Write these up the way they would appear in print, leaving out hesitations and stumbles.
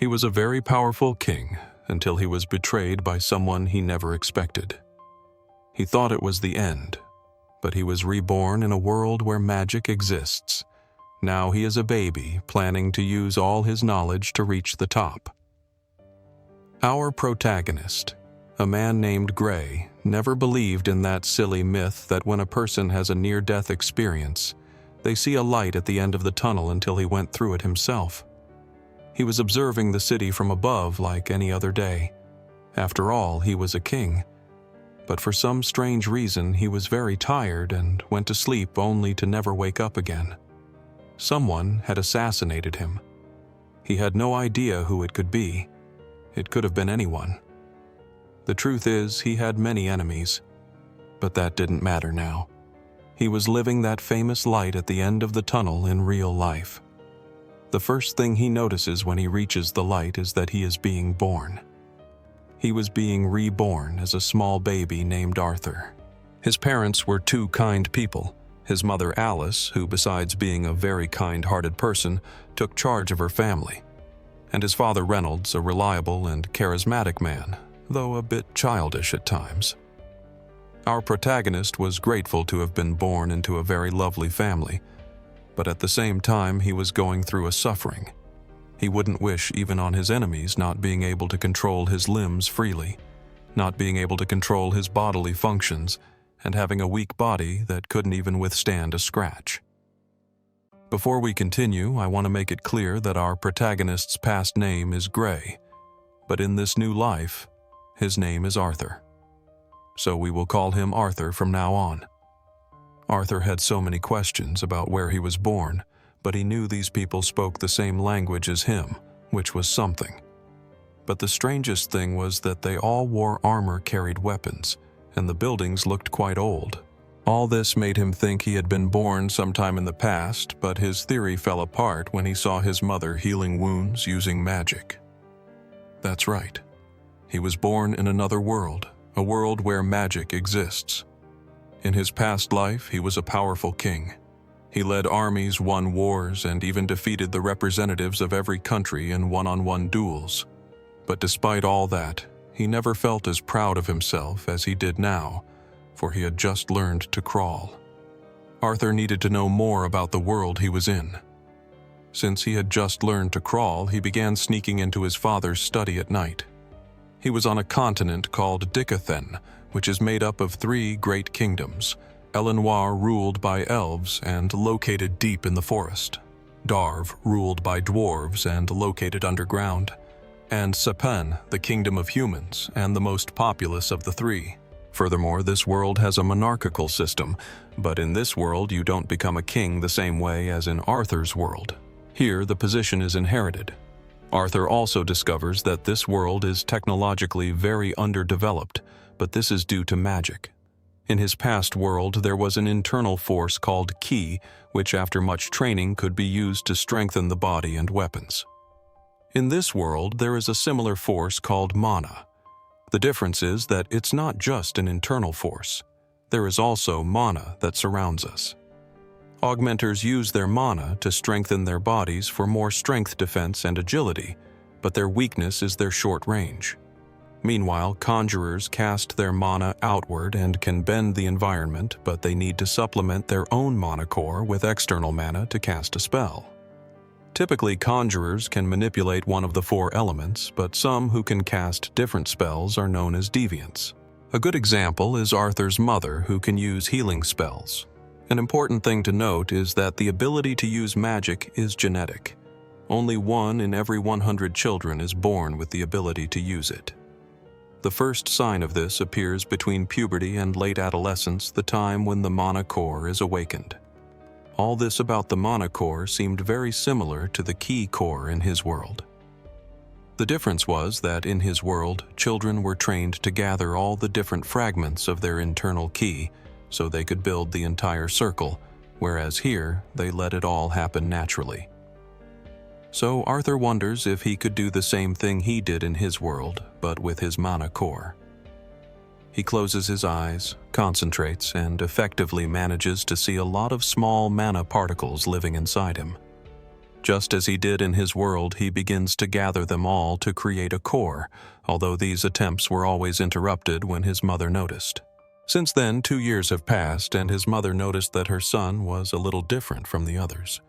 He was a very powerful king until he was betrayed by someone he never expected. He thought it was the end, but he was reborn in a world where magic exists. Now he is a baby planning to use all his knowledge to reach the top. Our protagonist, a man named Gray, never believed in that silly myth that when a person has a near-death experience, they see a light at the end of the tunnel until he went through it himself. He was observing the city from above like any other day. After all, he was a king. But for some strange reason, he was very tired and went to sleep only to never wake up again. Someone had assassinated him. He had no idea who it could be. It could have been anyone. The truth is, he had many enemies. But that didn't matter now. He was living that famous light at the end of the tunnel in real life. The first thing he notices when he reaches the light is that he is being born. He was being reborn as a small baby named Arthur. His parents were two kind people. His mother Alice, who besides being a very kind-hearted person, took charge of her family. And his father Reynolds, a reliable and charismatic man, though a bit childish at times. Our protagonist was grateful to have been born into a very lovely family, but at the same time he was going through a suffering. He wouldn't wish even on his enemies not being able to control his limbs freely, not being able to control his bodily functions, and having a weak body that couldn't even withstand a scratch. Before we continue, I want to make it clear that our protagonist's past name is Gray, but in this new life, his name is Arthur. So we will call him Arthur from now on. Arthur had so many questions about where he was born, but he knew these people spoke the same language as him, which was something. But the strangest thing was that they all wore armor, carried weapons, and the buildings looked quite old. All this made him think he had been born sometime in the past, but his theory fell apart when he saw his mother healing wounds using magic. That's right. He was born in another world, a world where magic exists. In his past life, he was a powerful king. He led armies, won wars, and even defeated the representatives of every country in one-on-one duels. But despite all that, he never felt as proud of himself as he did now, for he had just learned to crawl. Arthur needed to know more about the world he was in. Since he had just learned to crawl, he began sneaking into his father's study at night. He was on a continent called Dicathen, which is made up of 3 great kingdoms, Elenoir ruled by elves and located deep in the forest, Darv ruled by dwarves and located underground, and Sepen, the kingdom of humans and the most populous of the 3. Furthermore, this world has a monarchical system, but in this world you don't become a king the same way as in Arthur's world. Here, the position is inherited. Arthur also discovers that this world is technologically very underdeveloped, but this is due to magic. In his past world, there was an internal force called Ki, which after much training could be used to strengthen the body and weapons. In this world, there is a similar force called mana. The difference is that it's not just an internal force. There is also mana that surrounds us. Augmenters use their mana to strengthen their bodies for more strength, defense, and agility, but their weakness is their short range. Meanwhile, conjurers cast their mana outward and can bend the environment, but they need to supplement their own mana core with external mana to cast a spell. Typically, conjurers can manipulate one of the 4 elements, but some who can cast different spells are known as deviants. A good example is Arthur's mother, who can use healing spells. An important thing to note is that the ability to use magic is genetic. Only 1 in every 100 children is born with the ability to use it. The first sign of this appears between puberty and late adolescence, the time when the mana core is awakened. All this about the mana core seemed very similar to the Ki core in his world. The difference was that in his world, children were trained to gather all the different fragments of their internal Ki so they could build the entire circle, whereas here, they let it all happen naturally. So Arthur wonders if he could do the same thing he did in his world, but with his mana core. He closes his eyes, concentrates, and effectively manages to see a lot of small mana particles living inside him. Just as he did in his world, he begins to gather them all to create a core, although these attempts were always interrupted when his mother noticed. Since then, 2 years have passed, and his mother noticed that her son was a little different from the others.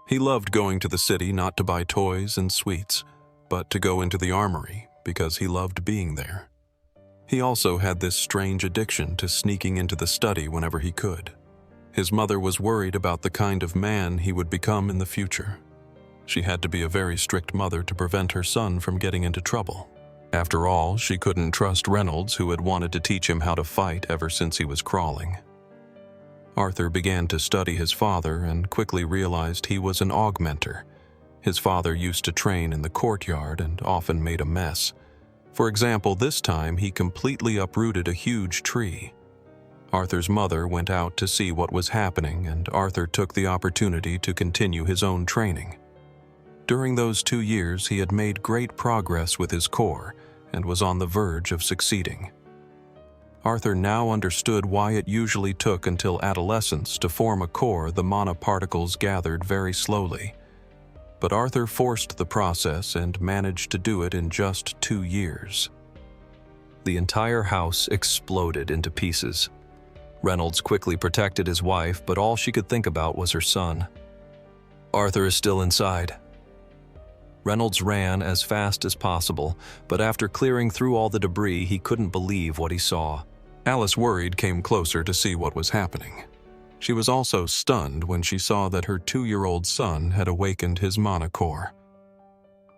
He loved going to the city not to buy toys and sweets, but to go into the armory because he loved being there. He also had this strange addiction to sneaking into the study whenever he could. His mother was worried about the kind of man he would become in the future. She had to be a very strict mother to prevent her son from getting into trouble. After all, she couldn't trust Reynolds, who had wanted to teach him how to fight ever since he was crawling. Arthur began to study his father and quickly realized he was an augmenter. His father used to train in the courtyard and often made a mess. For example, this time he completely uprooted a huge tree. Arthur's mother went out to see what was happening, and Arthur took the opportunity to continue his own training. During those 2 years, he had made great progress with his core and was on the verge of succeeding. Arthur now understood why it usually took until adolescence to form a core. The mana particles gathered very slowly. But Arthur forced the process and managed to do it in just 2 years. The entire house exploded into pieces. Reynolds quickly protected his wife, but all she could think about was her son. Arthur is still inside. Reynolds ran as fast as possible, but after clearing through all the debris, he couldn't believe what he saw. Alice, worried, came closer to see what was happening. She was also stunned when she saw that her 2-year-old son had awakened his mana core.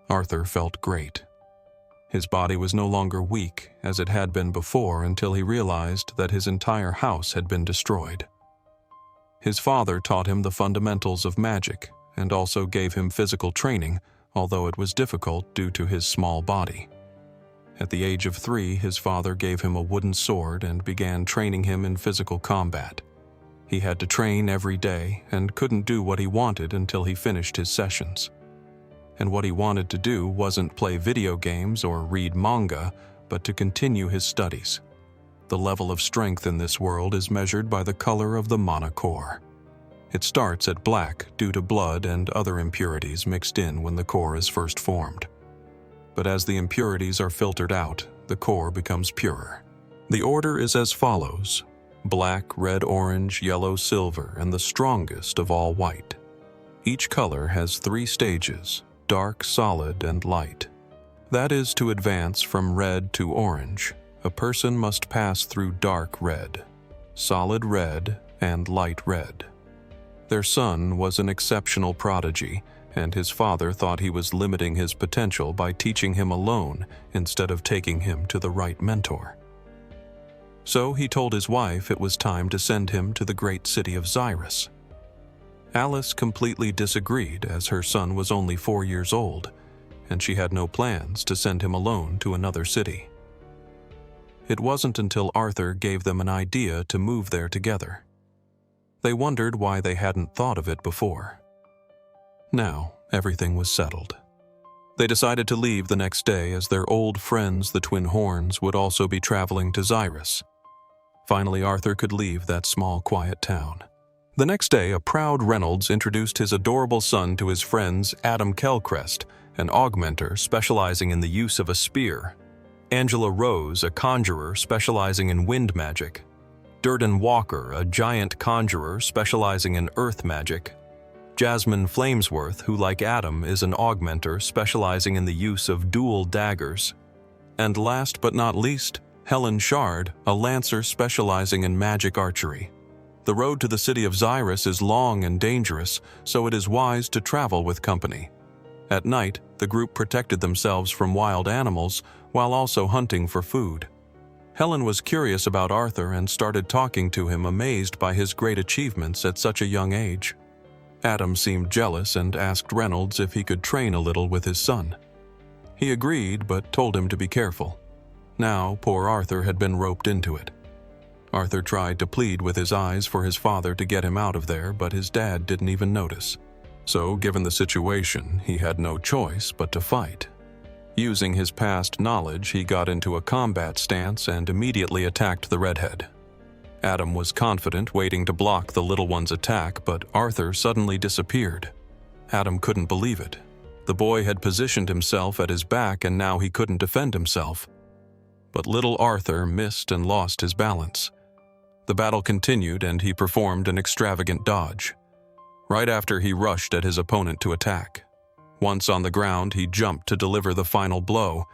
Arthur felt great. His body was no longer weak as it had been before until he realized that his entire house had been destroyed. His father taught him the fundamentals of magic and also gave him physical training, although it was difficult due to his small body. At the age of 3, his father gave him a wooden sword and began training him in physical combat. He had to train every day and couldn't do what he wanted until he finished his sessions. And what he wanted to do wasn't play video games or read manga, but to continue his studies. The level of strength in this world is measured by the color of the mana core. It starts at black due to blood and other impurities mixed in when the core is first formed. But as the impurities are filtered out, the core becomes purer. The order is as follows: black, red, orange, yellow, silver, and the strongest of all white. Each color has 3 stages: dark, solid, and light. That is, to advance from red to orange, a person must pass through dark red, solid red, and light red. Their son was an exceptional prodigy, and his father thought he was limiting his potential by teaching him alone instead of taking him to the right mentor. So he told his wife it was time to send him to the great city of Zyrus. Alice completely disagreed, as her son was only 4 years old, and she had no plans to send him alone to another city. It wasn't until Arthur gave them an idea to move there together. They wondered why they hadn't thought of it before. Now, everything was settled. They decided to leave the next day, as their old friends, the Twin Horns, would also be traveling to Zyrus. Finally, Arthur could leave that small, quiet town. The next day, a proud Reynolds introduced his adorable son to his friends Adam Kelcrest, an augmenter specializing in the use of a spear; Angela Rose, a conjurer specializing in wind magic; Durden Walker, a giant conjurer specializing in earth magic; Jasmine Flamesworth, who, like Adam, is an augmenter specializing in the use of dual daggers; and last but not least, Helen Shard, a lancer specializing in magic archery. The road to the city of Zyrus is long and dangerous, so it is wise to travel with company. At night, the group protected themselves from wild animals while also hunting for food. Helen was curious about Arthur and started talking to him, amazed by his great achievements at such a young age. Adam seemed jealous and asked Reynolds if he could train a little with his son. He agreed, but told him to be careful. Now, poor Arthur had been roped into it. Arthur tried to plead with his eyes for his father to get him out of there, but his dad didn't even notice. So, given the situation, he had no choice but to fight. Using his past knowledge, he got into a combat stance and immediately attacked the redhead. Adam was confident, waiting to block the little one's attack, but Arthur suddenly disappeared. Adam couldn't believe it. The boy had positioned himself at his back and now he couldn't defend himself. But little Arthur missed and lost his balance. The battle continued and he performed an extravagant dodge. Right after, he rushed at his opponent to attack. Once on the ground, he jumped to deliver the final blow,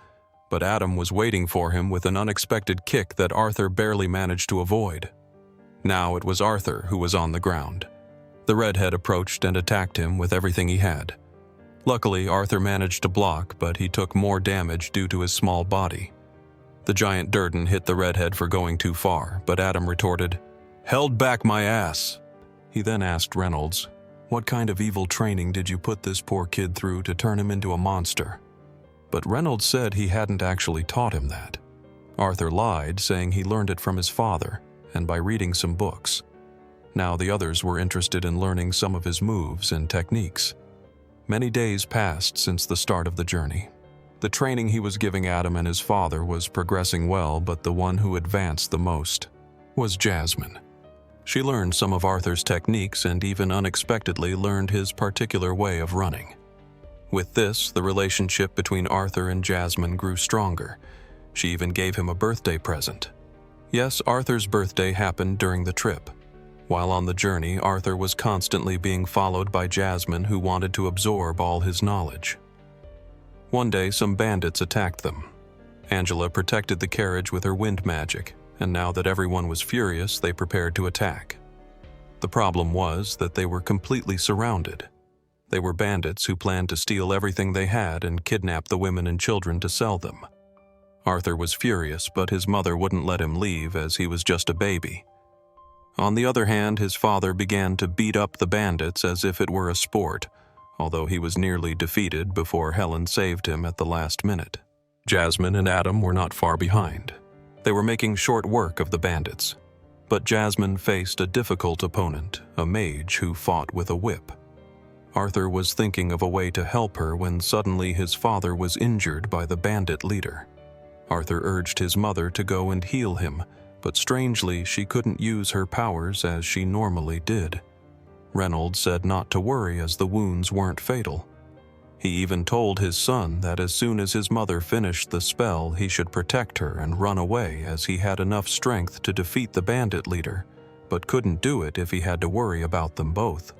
but Adam was waiting for him with an unexpected kick that Arthur barely managed to avoid. Now it was Arthur who was on the ground. The redhead approached and attacked him with everything he had. Luckily, Arthur managed to block, but he took more damage due to his small body. The giant Durden hit the redhead for going too far, but Adam retorted, "Held back my ass." He then asked Reynolds, "What kind of evil training did you put this poor kid through to turn him into a monster?" But Reynolds said he hadn't actually taught him that. Arthur lied, saying he learned it from his father and by reading some books. Now the others were interested in learning some of his moves and techniques. Many days passed since the start of the journey. The training he was giving Adam and his father was progressing well, but the one who advanced the most was Jasmine. She learned some of Arthur's techniques and even unexpectedly learned his particular way of running. With this, the relationship between Arthur and Jasmine grew stronger. She even gave him a birthday present. Yes, Arthur's birthday happened during the trip. While on the journey, Arthur was constantly being followed by Jasmine, who wanted to absorb all his knowledge. One day, some bandits attacked them. Angela protected the carriage with her wind magic, and now that everyone was furious, they prepared to attack. The problem was that they were completely surrounded. They were bandits who planned to steal everything they had and kidnap the women and children to sell them. Arthur was furious, but his mother wouldn't let him leave as he was just a baby. On the other hand, his father began to beat up the bandits as if it were a sport, although he was nearly defeated before Helen saved him at the last minute. Jasmine and Adam were not far behind. They were making short work of the bandits. But Jasmine faced a difficult opponent, a mage who fought with a whip. Arthur was thinking of a way to help her when suddenly his father was injured by the bandit leader. Arthur urged his mother to go and heal him, but strangely she couldn't use her powers as she normally did. Reynolds said not to worry as the wounds weren't fatal. He even told his son that as soon as his mother finished the spell, he should protect her and run away as he had enough strength to defeat the bandit leader, but couldn't do it if he had to worry about them both.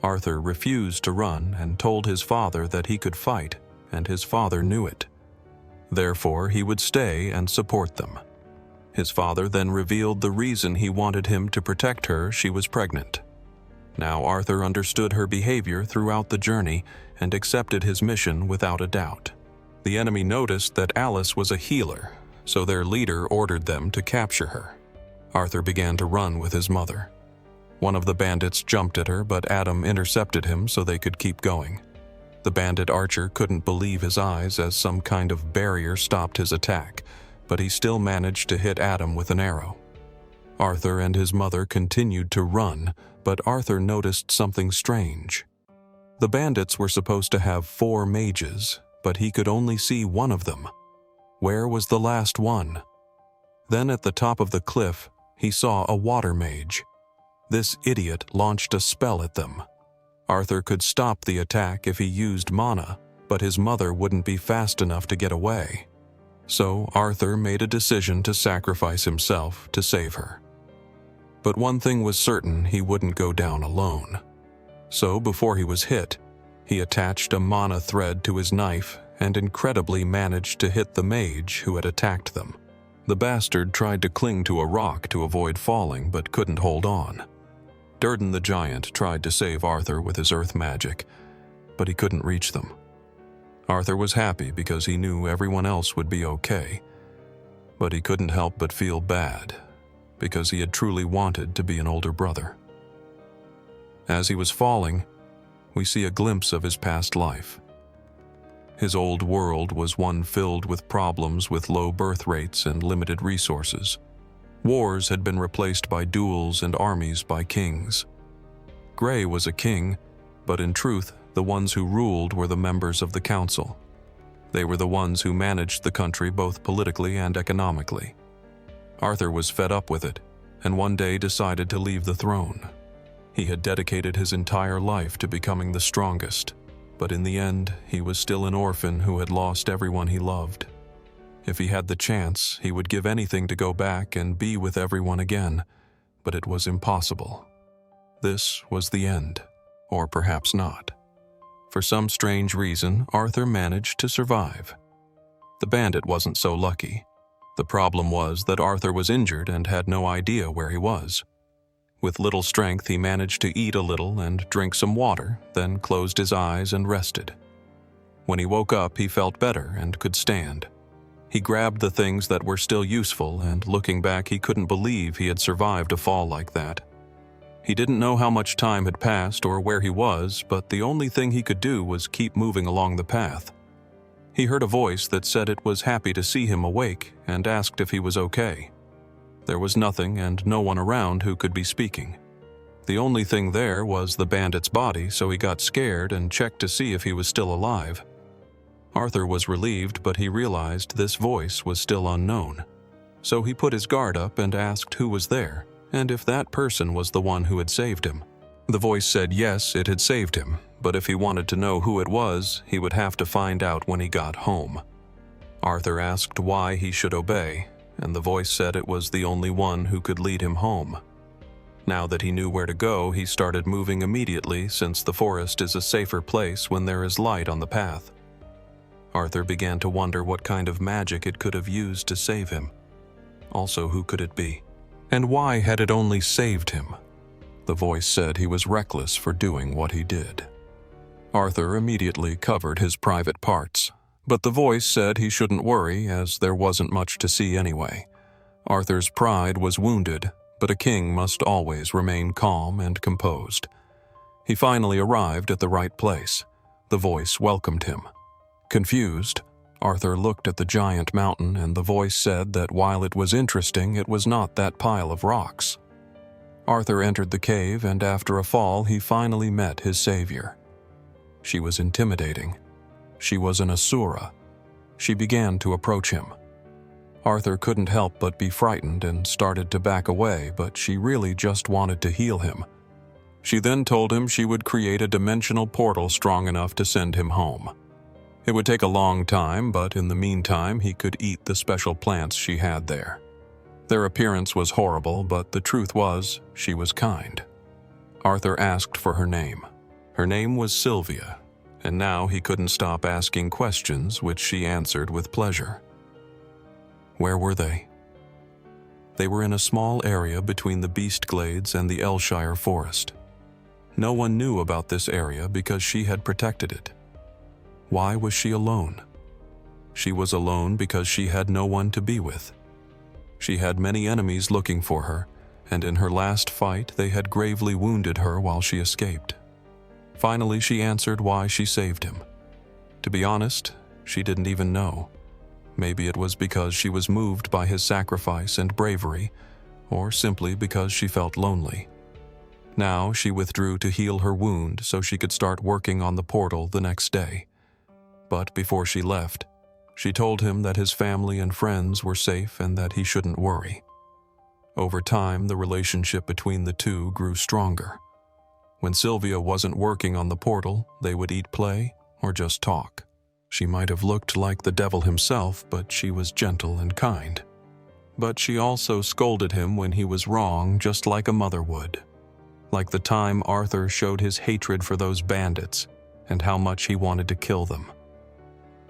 Arthur refused to run and told his father that he could fight, and his father knew it. Therefore, he would stay and support them. His father then revealed the reason he wanted him to protect her: she was pregnant. Now Arthur understood her behavior throughout the journey and accepted his mission without a doubt. The enemy noticed that Alice was a healer, so their leader ordered them to capture her. Arthur began to run with his mother. One of the bandits jumped at her, but Adam intercepted him so they could keep going. The bandit archer couldn't believe his eyes as some kind of barrier stopped his attack, but he still managed to hit Adam with an arrow. Arthur and his mother continued to run, but Arthur noticed something strange. The bandits were supposed to have 4 mages, but he could only see one of them. Where was the last one? Then at the top of the cliff, he saw a water mage. This idiot launched a spell at them. Arthur could stop the attack if he used mana, but his mother wouldn't be fast enough to get away. So Arthur made a decision to sacrifice himself to save her. But one thing was certain: he wouldn't go down alone. So before he was hit, he attached a mana thread to his knife and incredibly managed to hit the mage who had attacked them. The bastard tried to cling to a rock to avoid falling but couldn't hold on. Durden the giant tried to save Arthur with his earth magic, but he couldn't reach them. Arthur was happy because he knew everyone else would be okay, but he couldn't help but feel bad because he had truly wanted to be an older brother. As he was falling, we see a glimpse of his past life. His old world was one filled with problems with low birth rates and limited resources. Wars had been replaced by duels and armies by kings. Gray was a king, but in truth, the ones who ruled were the members of the council. They were the ones who managed the country both politically and economically. Arthur was fed up with it, and one day decided to leave the throne. He had dedicated his entire life to becoming the strongest, but in the end, he was still an orphan who had lost everyone he loved. If he had the chance, he would give anything to go back and be with everyone again, but it was impossible. This was the end, or perhaps not. For some strange reason, Arthur managed to survive. The bandit wasn't so lucky. The problem was that Arthur was injured and had no idea where he was. With little strength, he managed to eat a little and drink some water, then closed his eyes and rested. When he woke up, he felt better and could stand. He grabbed the things that were still useful, and looking back, he couldn't believe he had survived a fall like that. He didn't know how much time had passed or where he was, but the only thing he could do was keep moving along the path. He heard a voice that said it was happy to see him awake and asked if he was okay. There was nothing and no one around who could be speaking. The only thing there was the bandit's body, so he got scared and checked to see if he was still alive. Arthur was relieved, but he realized this voice was still unknown. So he put his guard up and asked who was there, and if that person was the one who had saved him. The voice said yes, it had saved him, but if he wanted to know who it was, he would have to find out when he got home. Arthur asked why he should obey, and the voice said it was the only one who could lead him home. Now that he knew where to go, he started moving immediately, since the forest is a safer place when there is light on the path. Arthur began to wonder what kind of magic it could have used to save him. Also, who could it be? And why had it only saved him? The voice said he was reckless for doing what he did. Arthur immediately covered his private parts, but the voice said he shouldn't worry as there wasn't much to see anyway. Arthur's pride was wounded, but a king must always remain calm and composed. He finally arrived at the right place. The voice welcomed him. Confused, Arthur looked at the giant mountain, and the voice said that while it was interesting, it was not that pile of rocks. Arthur entered the cave, and after a fall, he finally met his savior. She was intimidating. She was an Asura. She began to approach him. Arthur couldn't help but be frightened and started to back away, but she really just wanted to heal him. She then told him she would create a dimensional portal strong enough to send him home. It would take a long time, but in the meantime, he could eat the special plants she had there. Their appearance was horrible, but the truth was, she was kind. Arthur asked for her name. Her name was Sylvia, and now he couldn't stop asking questions, which she answered with pleasure. Where were they? They were in a small area between the Beast Glades and the Elshire Forest. No one knew about this area because she had protected it. Why was she alone? She was alone because she had no one to be with. She had many enemies looking for her, and in her last fight they had gravely wounded her while she escaped. Finally, she answered why she saved him. To be honest, she didn't even know. Maybe it was because she was moved by his sacrifice and bravery, or simply because she felt lonely. Now she withdrew to heal her wound so she could start working on the portal the next day. But before she left, she told him that his family and friends were safe and that he shouldn't worry. Over time, the relationship between the two grew stronger. When Sylvia wasn't working on the portal, they would eat, play, or just talk. She might have looked like the devil himself, but she was gentle and kind. But she also scolded him when he was wrong, just like a mother would. Like the time Arthur showed his hatred for those bandits and how much he wanted to kill them.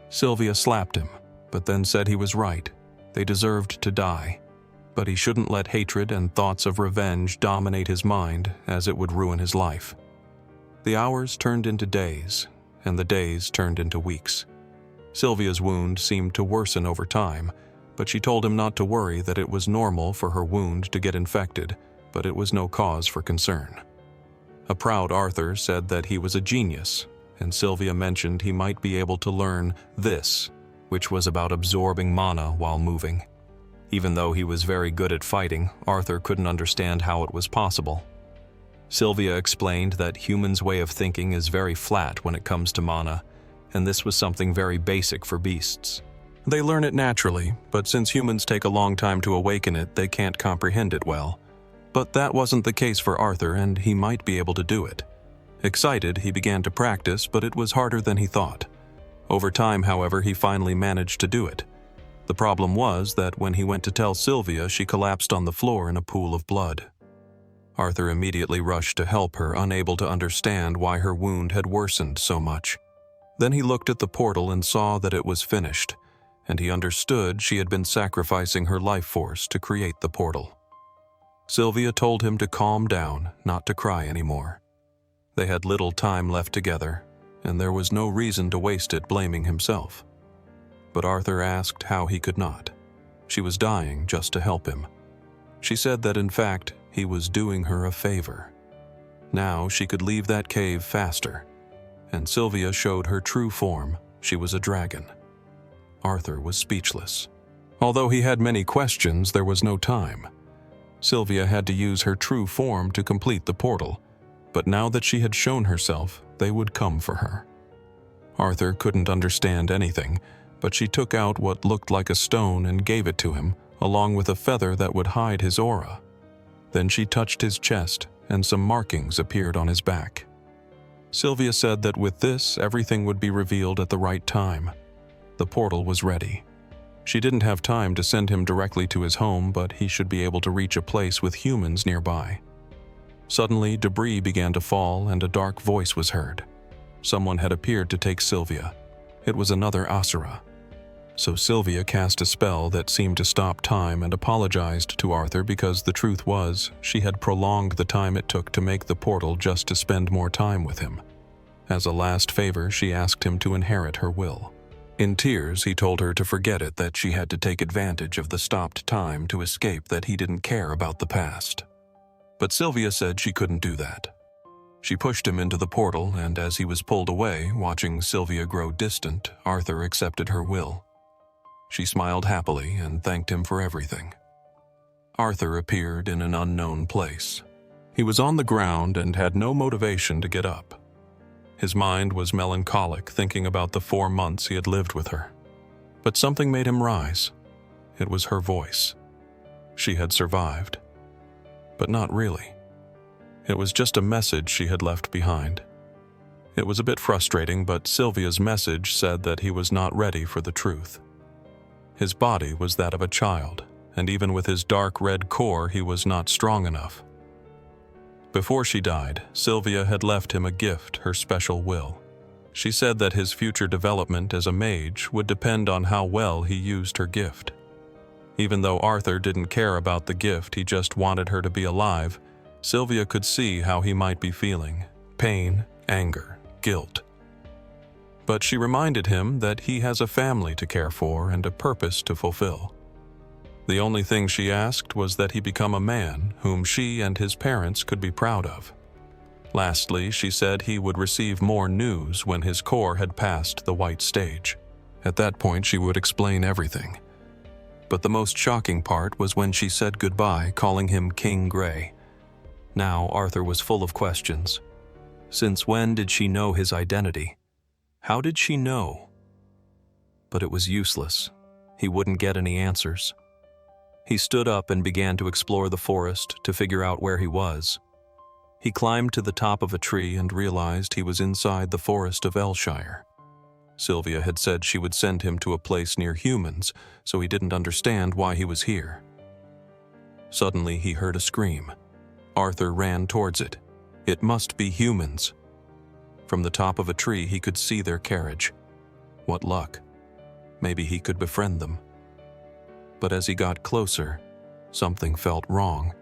Sylvia slapped him, but then said he was right. They deserved to die, but he shouldn't let hatred and thoughts of revenge dominate his mind, as it would ruin his life. The hours turned into days, and the days turned into weeks. Sylvia's wound seemed to worsen over time, but she told him not to worry, that it was normal for her wound to get infected, but it was no cause for concern. A proud Arthur said that he was a genius, and Sylvia mentioned he might be able to learn this, which was about absorbing mana while moving. Even though he was very good at fighting, Arthur couldn't understand how it was possible. Sylvia explained that humans' way of thinking is very flat when it comes to mana, and this was something very basic for beasts. They learn it naturally, but since humans take a long time to awaken it, they can't comprehend it well. But that wasn't the case for Arthur, and he might be able to do it. Excited, he began to practice, but it was harder than he thought. Over time, however, he finally managed to do it. The problem was that when he went to tell Sylvia, she collapsed on the floor in a pool of blood. Arthur immediately rushed to help her, unable to understand why her wound had worsened so much. Then he looked at the portal and saw that it was finished, and he understood she had been sacrificing her life force to create the portal. Sylvia told him to calm down, not to cry anymore. They had little time left together, and there was no reason to waste it blaming himself. But Arthur asked how he could not. She was dying just to help him. She said that in fact, he was doing her a favor. Now she could leave that cave faster, and Sylvia showed her true form. She was a dragon. Arthur was speechless. Although he had many questions, there was no time. Sylvia had to use her true form to complete the portal, but now that she had shown herself, they would come for her. Arthur couldn't understand anything, but she took out what looked like a stone and gave it to him, along with a feather that would hide his aura. Then she touched his chest, and some markings appeared on his back. Sylvia said that with this, everything would be revealed at the right time. The portal was ready. She didn't have time to send him directly to his home, but he should be able to reach a place with humans nearby. Suddenly, debris began to fall, and a dark voice was heard. Someone had appeared to take Sylvia. It was another Asura. So Sylvia cast a spell that seemed to stop time and apologized to Arthur because the truth was, she had prolonged the time it took to make the portal just to spend more time with him. As a last favor, she asked him to inherit her will. In tears, he told her to forget it, that she had to take advantage of the stopped time to escape, that he didn't care about the past. But Sylvia said she couldn't do that. She pushed him into the portal, and as he was pulled away, watching Sylvia grow distant, Arthur accepted her will. She smiled happily and thanked him for everything. Arthur appeared in an unknown place. He was on the ground and had no motivation to get up. His mind was melancholic, thinking about the 4 months he had lived with her. But something made him rise. It was her voice. She had survived. But not really. It was just a message she had left behind. It was a bit frustrating, but Sylvia's message said that he was not ready for the truth. His body was that of a child, and even with his dark red core, he was not strong enough. Before she died, Sylvia had left him a gift, her special will. She said that his future development as a mage would depend on how well he used her gift. Even though Arthur didn't care about the gift, he just wanted her to be alive, Sylvia could see how he might be feeling: pain, anger, guilt. But she reminded him that he has a family to care for and a purpose to fulfill. The only thing she asked was that he become a man whom she and his parents could be proud of. Lastly, she said he would receive more news when his core had passed the white stage. At that point, she would explain everything. But the most shocking part was when she said goodbye, calling him King Grey. Now Arthur was full of questions. Since when did she know his identity? How did she know? But it was useless. He wouldn't get any answers. He stood up and began to explore the forest to figure out where he was. He climbed to the top of a tree and realized he was inside the forest of Elshire. Sylvia had said she would send him to a place near humans, so he didn't understand why he was here. Suddenly he heard a scream. Arthur ran towards it. It must be humans. From the top of a tree he could see their carriage. What luck. Maybe he could befriend them. But as he got closer, something felt wrong.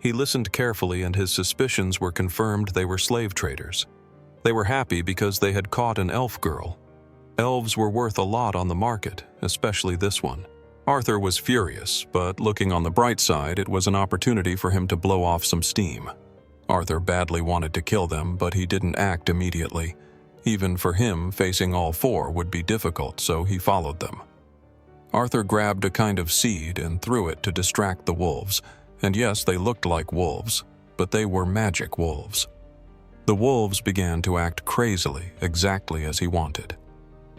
He listened carefully, and his suspicions were confirmed. They were slave traders. They were happy because they had caught an elf girl. Elves were worth a lot on the market, especially this one. Arthur was furious, but looking on the bright side, it was an opportunity for him to blow off some steam. Arthur badly wanted to kill them, but he didn't act immediately. Even for him, facing all four would be difficult, so he followed them. Arthur grabbed a kind of seed and threw it to distract the wolves. And yes, they looked like wolves, but they were magic wolves. The wolves began to act crazily, exactly as he wanted.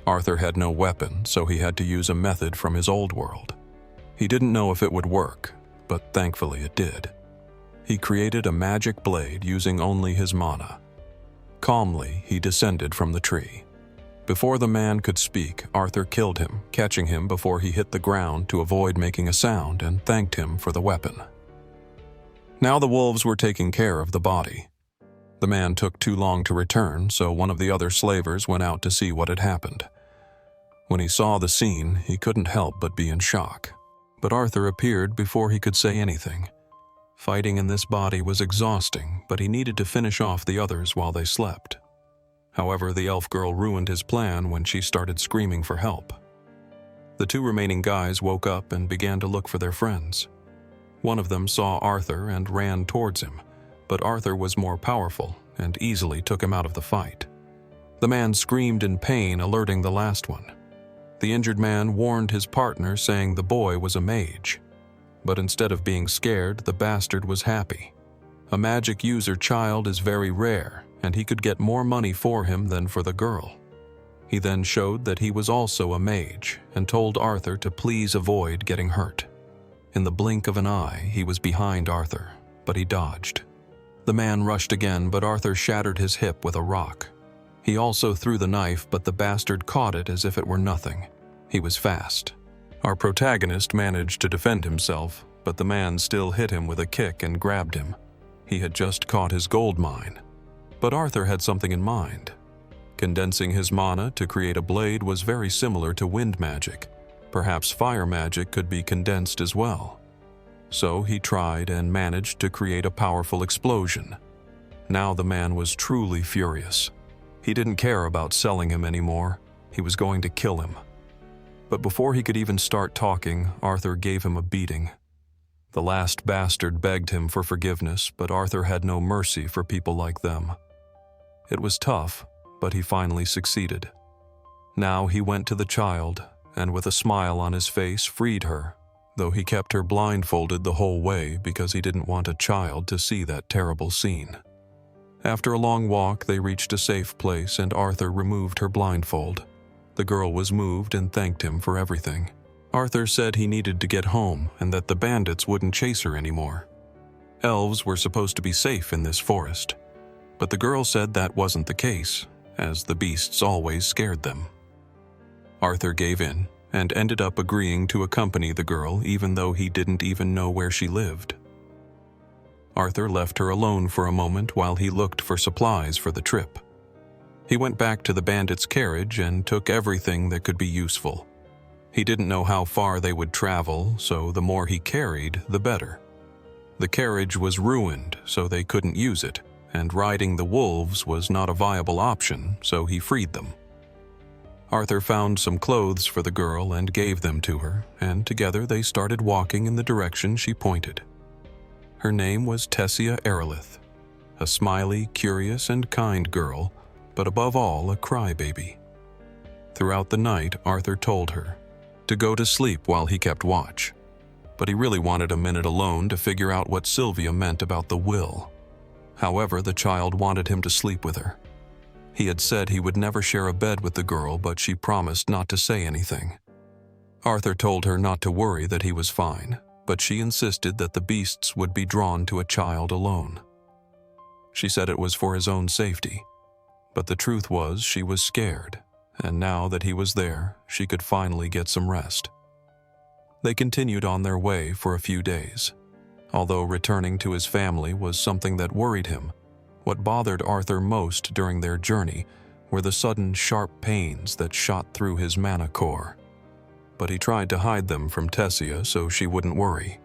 Arthur had no weapon, so he had to use a method from his old world. He didn't know if it would work, but thankfully it did. He created a magic blade using only his mana. Calmly, he descended from the tree. Before the man could speak, Arthur killed him, catching him before he hit the ground to avoid making a sound, and thanked him for the weapon. Now the wolves were taking care of the body. The man took too long to return, so one of the other slavers went out to see what had happened. When he saw the scene, he couldn't help but be in shock. But Arthur appeared before he could say anything. Fighting in this body was exhausting, but he needed to finish off the others while they slept. However, the elf girl ruined his plan when she started screaming for help. The two remaining guys woke up and began to look for their friends. One of them saw Arthur and ran towards him, but Arthur was more powerful and easily took him out of the fight. The man screamed in pain, alerting the last one. The injured man warned his partner, saying the boy was a mage. But instead of being scared, the bastard was happy. A magic user child is very rare, and he could get more money for him than for the girl. He then showed that he was also a mage and told Arthur to please avoid getting hurt. In the blink of an eye, he was behind Arthur, but he dodged. The man rushed again, but Arthur shattered his hip with a rock. He also threw the knife, but the bastard caught it as if it were nothing. He was fast. Our protagonist managed to defend himself, but the man still hit him with a kick and grabbed him. He had just caught his gold mine. But Arthur had something in mind. Condensing his mana to create a blade was very similar to wind magic. Perhaps fire magic could be condensed as well. So he tried and managed to create a powerful explosion. Now the man was truly furious. He didn't care about selling him anymore. He was going to kill him. But before he could even start talking, Arthur gave him a beating. The last bastard begged him for forgiveness, but Arthur had no mercy for people like them. It was tough, but he finally succeeded. Now he went to the child, and with a smile on his face freed her, though he kept her blindfolded the whole way because he didn't want a child to see that terrible scene. After a long walk, they reached a safe place and Arthur removed her blindfold. The girl was moved and thanked him for everything. Arthur said he needed to get home and that the bandits wouldn't chase her anymore. Elves were supposed to be safe in this forest, but the girl said that wasn't the case, as the beasts always scared them. Arthur gave in and ended up agreeing to accompany the girl even though he didn't even know where she lived. Arthur left her alone for a moment while he looked for supplies for the trip. He went back to the bandits' carriage and took everything that could be useful. He didn't know how far they would travel, so the more he carried, the better. The carriage was ruined, so they couldn't use it, and riding the wolves was not a viable option, so he freed them. Arthur found some clothes for the girl and gave them to her, and together they started walking in the direction she pointed. Her name was Tessia Erilith, a smiley, curious, and kind girl, but above all a crybaby. Throughout the night, Arthur told her to go to sleep while he kept watch, but he really wanted a minute alone to figure out what Sylvia meant about the will. However, the child wanted him to sleep with her. He had said he would never share a bed with the girl, but she promised not to say anything. Arthur told her not to worry, that he was fine, but she insisted that the beasts would be drawn to a child alone. She said it was for his own safety, but the truth was she was scared, and now that he was there, she could finally get some rest. They continued on their way for a few days. Although returning to his family was something that worried him, what bothered Arthur most during their journey were the sudden sharp pains that shot through his mana core. But he tried to hide them from Tessia so she wouldn't worry.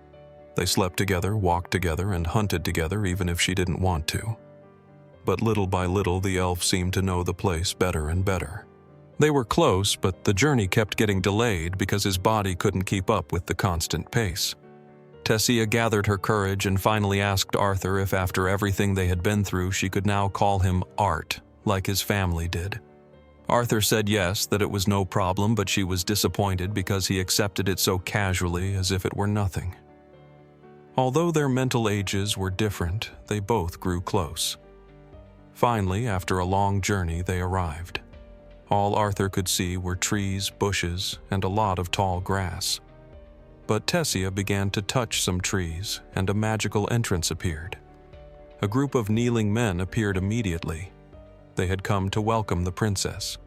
They slept together, walked together, and hunted together even if she didn't want to. But little by little, the elf seemed to know the place better and better. They were close, but the journey kept getting delayed because his body couldn't keep up with the constant pace. Tessia gathered her courage and finally asked Arthur if after everything they had been through she could now call him Art, like his family did. Arthur said yes, that it was no problem, but she was disappointed because he accepted it so casually as if it were nothing. Although their mental ages were different, they both grew close. Finally, after a long journey, they arrived. All Arthur could see were trees, bushes, and a lot of tall grass. But Tessia began to touch some trees, and a magical entrance appeared. A group of kneeling men appeared immediately. They had come to welcome the princess.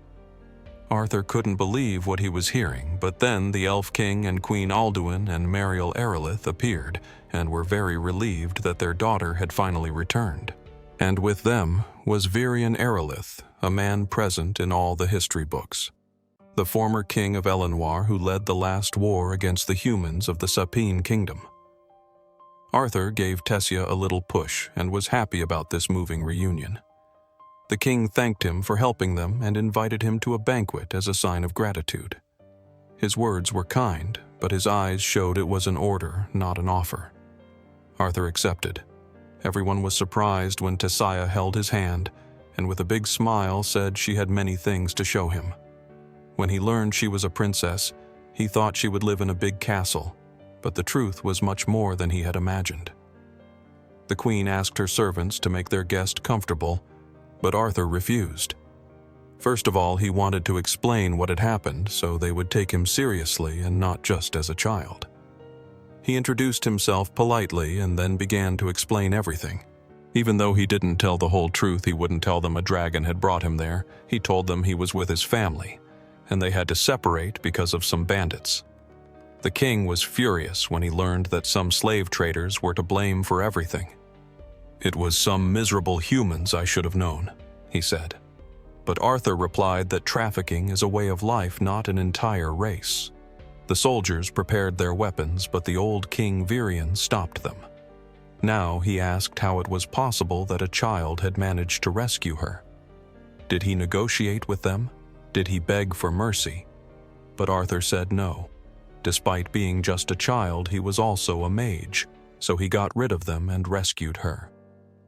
Arthur couldn't believe what he was hearing, but then the Elf King and Queen Alduin and Mariel Erelith appeared and were very relieved that their daughter had finally returned. And with them was Frieren Erelith, a man present in all the history books. The former king of Elenoir who led the last war against the humans of the Sapine kingdom. Arthur gave Tessia a little push and was happy about this moving reunion. The king thanked him for helping them and invited him to a banquet as a sign of gratitude. His words were kind, but his eyes showed it was an order, not an offer. Arthur accepted. Everyone was surprised when Tessia held his hand and with a big smile said she had many things to show him. When he learned she was a princess, he thought she would live in a big castle, but the truth was much more than he had imagined. The queen asked her servants to make their guest comfortable, but Arthur refused. First of all, he wanted to explain what had happened so they would take him seriously and not just as a child. He introduced himself politely and then began to explain everything. Even though he didn't tell the whole truth, he wouldn't tell them a dragon had brought him there. He told them he was with his family, and they had to separate because of some bandits. The king was furious when he learned that some slave traders were to blame for everything. "It was some miserable humans I should have known," he said. But Arthur replied that trafficking is a way of life, not an entire race. The soldiers prepared their weapons, but the old King Frieren stopped them. Now he asked how it was possible that a child had managed to rescue her. Did he negotiate with them? Did he beg for mercy? But Arthur said no. Despite being just a child, he was also a mage, so he got rid of them and rescued her.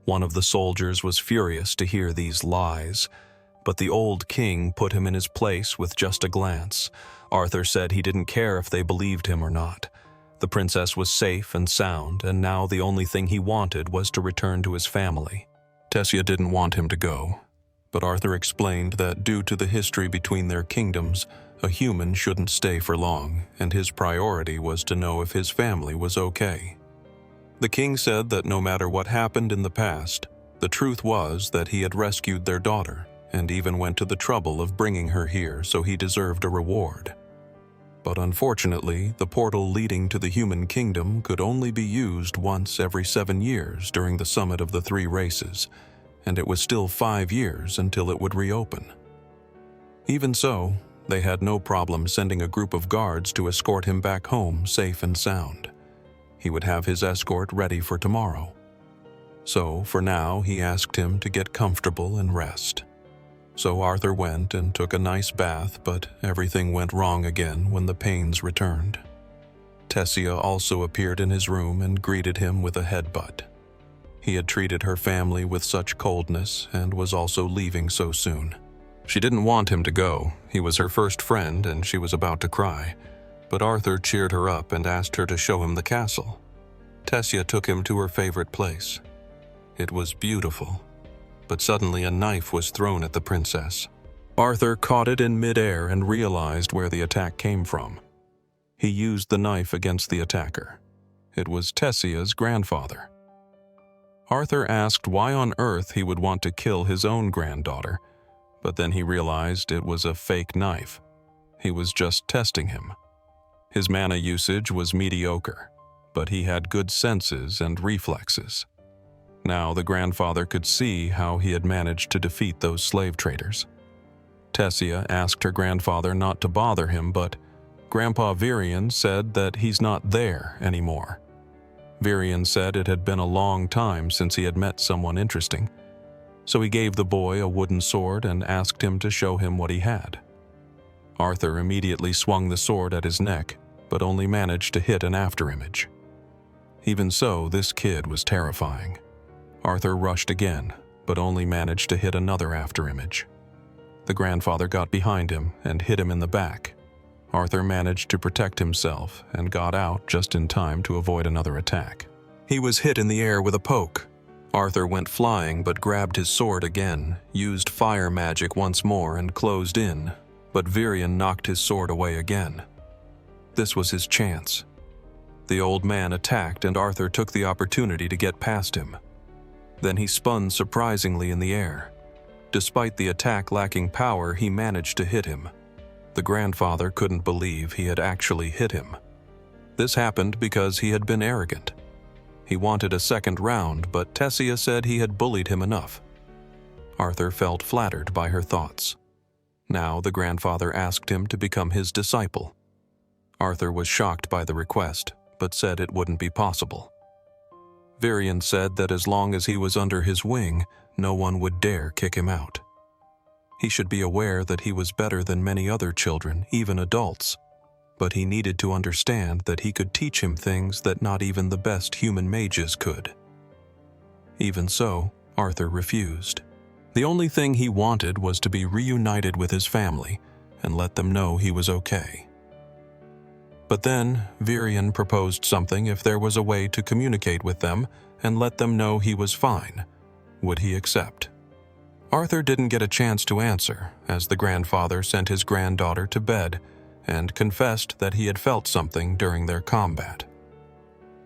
One of the soldiers was furious to hear these lies, but the old king put him in his place with just a glance. Arthur said he didn't care if they believed him or not. The princess was safe and sound, and now the only thing he wanted was to return to his family. Tessia didn't want him to go, but Arthur explained that due to the history between their kingdoms, a human shouldn't stay for long, and his priority was to know if his family was okay. The king said that no matter what happened in the past, the truth was that he had rescued their daughter, and even went to the trouble of bringing her here, so he deserved a reward. But unfortunately, the portal leading to the human kingdom could only be used once every 7 years during the summit of the 3 races, and it was still 5 years until it would reopen. Even so, they had no problem sending a group of guards to escort him back home safe and sound. He would have his escort ready for tomorrow. So, for now, he asked him to get comfortable and rest. So Arthur went and took a nice bath, but everything went wrong again when the pains returned. Tessia also appeared in his room and greeted him with a headbutt. He had treated her family with such coldness and was also leaving so soon. She didn't want him to go. He was her first friend and she was about to cry. But Arthur cheered her up and asked her to show him the castle. Tessia took him to her favorite place. It was beautiful. But suddenly a knife was thrown at the princess. Arthur caught it in midair and realized where the attack came from. He used the knife against the attacker. It was Tessia's grandfather. Arthur asked why on earth he would want to kill his own granddaughter, but then he realized it was a fake knife. He was just testing him. His mana usage was mediocre, but he had good senses and reflexes. Now the grandfather could see how he had managed to defeat those slave traders. Tessia asked her grandfather not to bother him, but Grandpa Frieren said that he's not there anymore. Frieren said it had been a long time since he had met someone interesting, so he gave the boy a wooden sword and asked him to show him what he had. Arthur immediately swung the sword at his neck, but only managed to hit an afterimage. Even so, this kid was terrifying. Arthur rushed again, but only managed to hit another afterimage. The grandfather got behind him and hit him in the back. Arthur managed to protect himself and got out just in time to avoid another attack. He was hit in the air with a poke. Arthur went flying but grabbed his sword again, used fire magic once more and closed in, but Frieren knocked his sword away again. This was his chance. The old man attacked and Arthur took the opportunity to get past him. Then he spun surprisingly in the air. Despite the attack lacking power, he managed to hit him. The grandfather couldn't believe he had actually hit him. This happened because he had been arrogant. He wanted a second round, but Tessia said he had bullied him enough. Arthur felt flattered by her thoughts. Now the grandfather asked him to become his disciple. Arthur was shocked by the request, but said it wouldn't be possible. Frieren said that as long as he was under his wing, no one would dare kick him out. He should be aware that he was better than many other children, even adults, but he needed to understand that he could teach him things that not even the best human mages could. Even so, Arthur refused. The only thing he wanted was to be reunited with his family and let them know he was okay. But then, Frieren proposed something if there was a way to communicate with them and let them know he was fine. Would he accept? Arthur didn't get a chance to answer, as the grandfather sent his granddaughter to bed and confessed that he had felt something during their combat.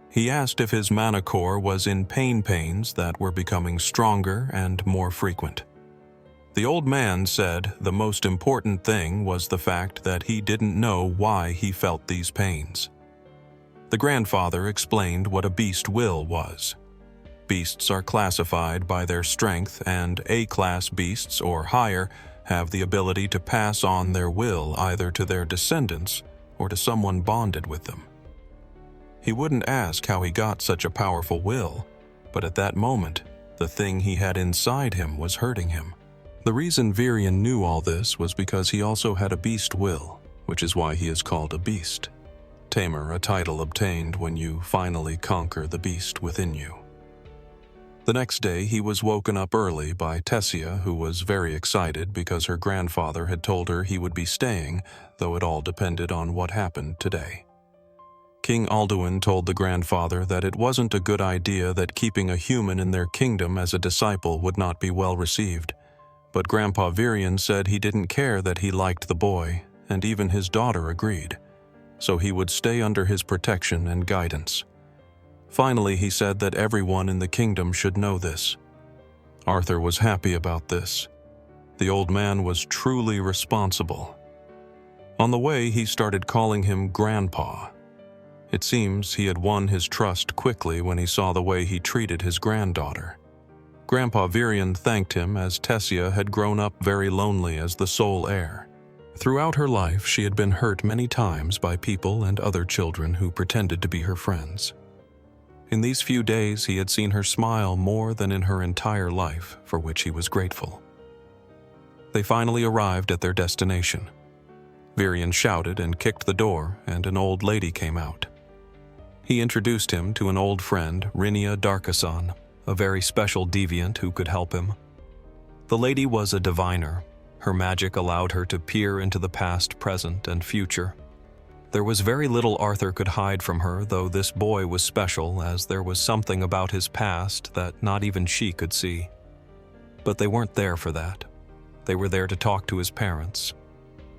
He asked if his mana core was in pains that were becoming stronger and more frequent. The old man said the most important thing was the fact that he didn't know why he felt these pains. The grandfather explained what a beast will was. Beasts are classified by their strength, and A-class beasts or higher have the ability to pass on their will either to their descendants or to someone bonded with them. He wouldn't ask how he got such a powerful will, but at that moment, the thing he had inside him was hurting him. The reason Frieren knew all this was because he also had a beast will, which is why he is called a beast. Tamer, a title obtained when you finally conquer the beast within you. The next day, he was woken up early by Tessia, who was very excited because her grandfather had told her he would be staying, though it all depended on what happened today. King Alduin told the grandfather that it wasn't a good idea that keeping a human in their kingdom as a disciple would not be well received. But Grandpa Frieren said he didn't care that he liked the boy, and even his daughter agreed, so he would stay under his protection and guidance. Finally, he said that everyone in the kingdom should know this. Arthur was happy about this. The old man was truly responsible. On the way, he started calling him Grandpa. It seems he had won his trust quickly when he saw the way he treated his granddaughter. Grandpa Frieren thanked him as Tessia had grown up very lonely as the sole heir. Throughout her life, she had been hurt many times by people and other children who pretended to be her friends. In these few days, he had seen her smile more than in her entire life, for which he was grateful. They finally arrived at their destination. Frieren shouted and kicked the door, and an old lady came out. He introduced him to an old friend, Rinia Darkasan, a very special deviant who could help him. The lady was a diviner. Her magic allowed her to peer into the past, present, and future. There was very little Arthur could hide from her, though this boy was special, as there was something about his past that not even she could see. But they weren't there for that. They were there to talk to his parents.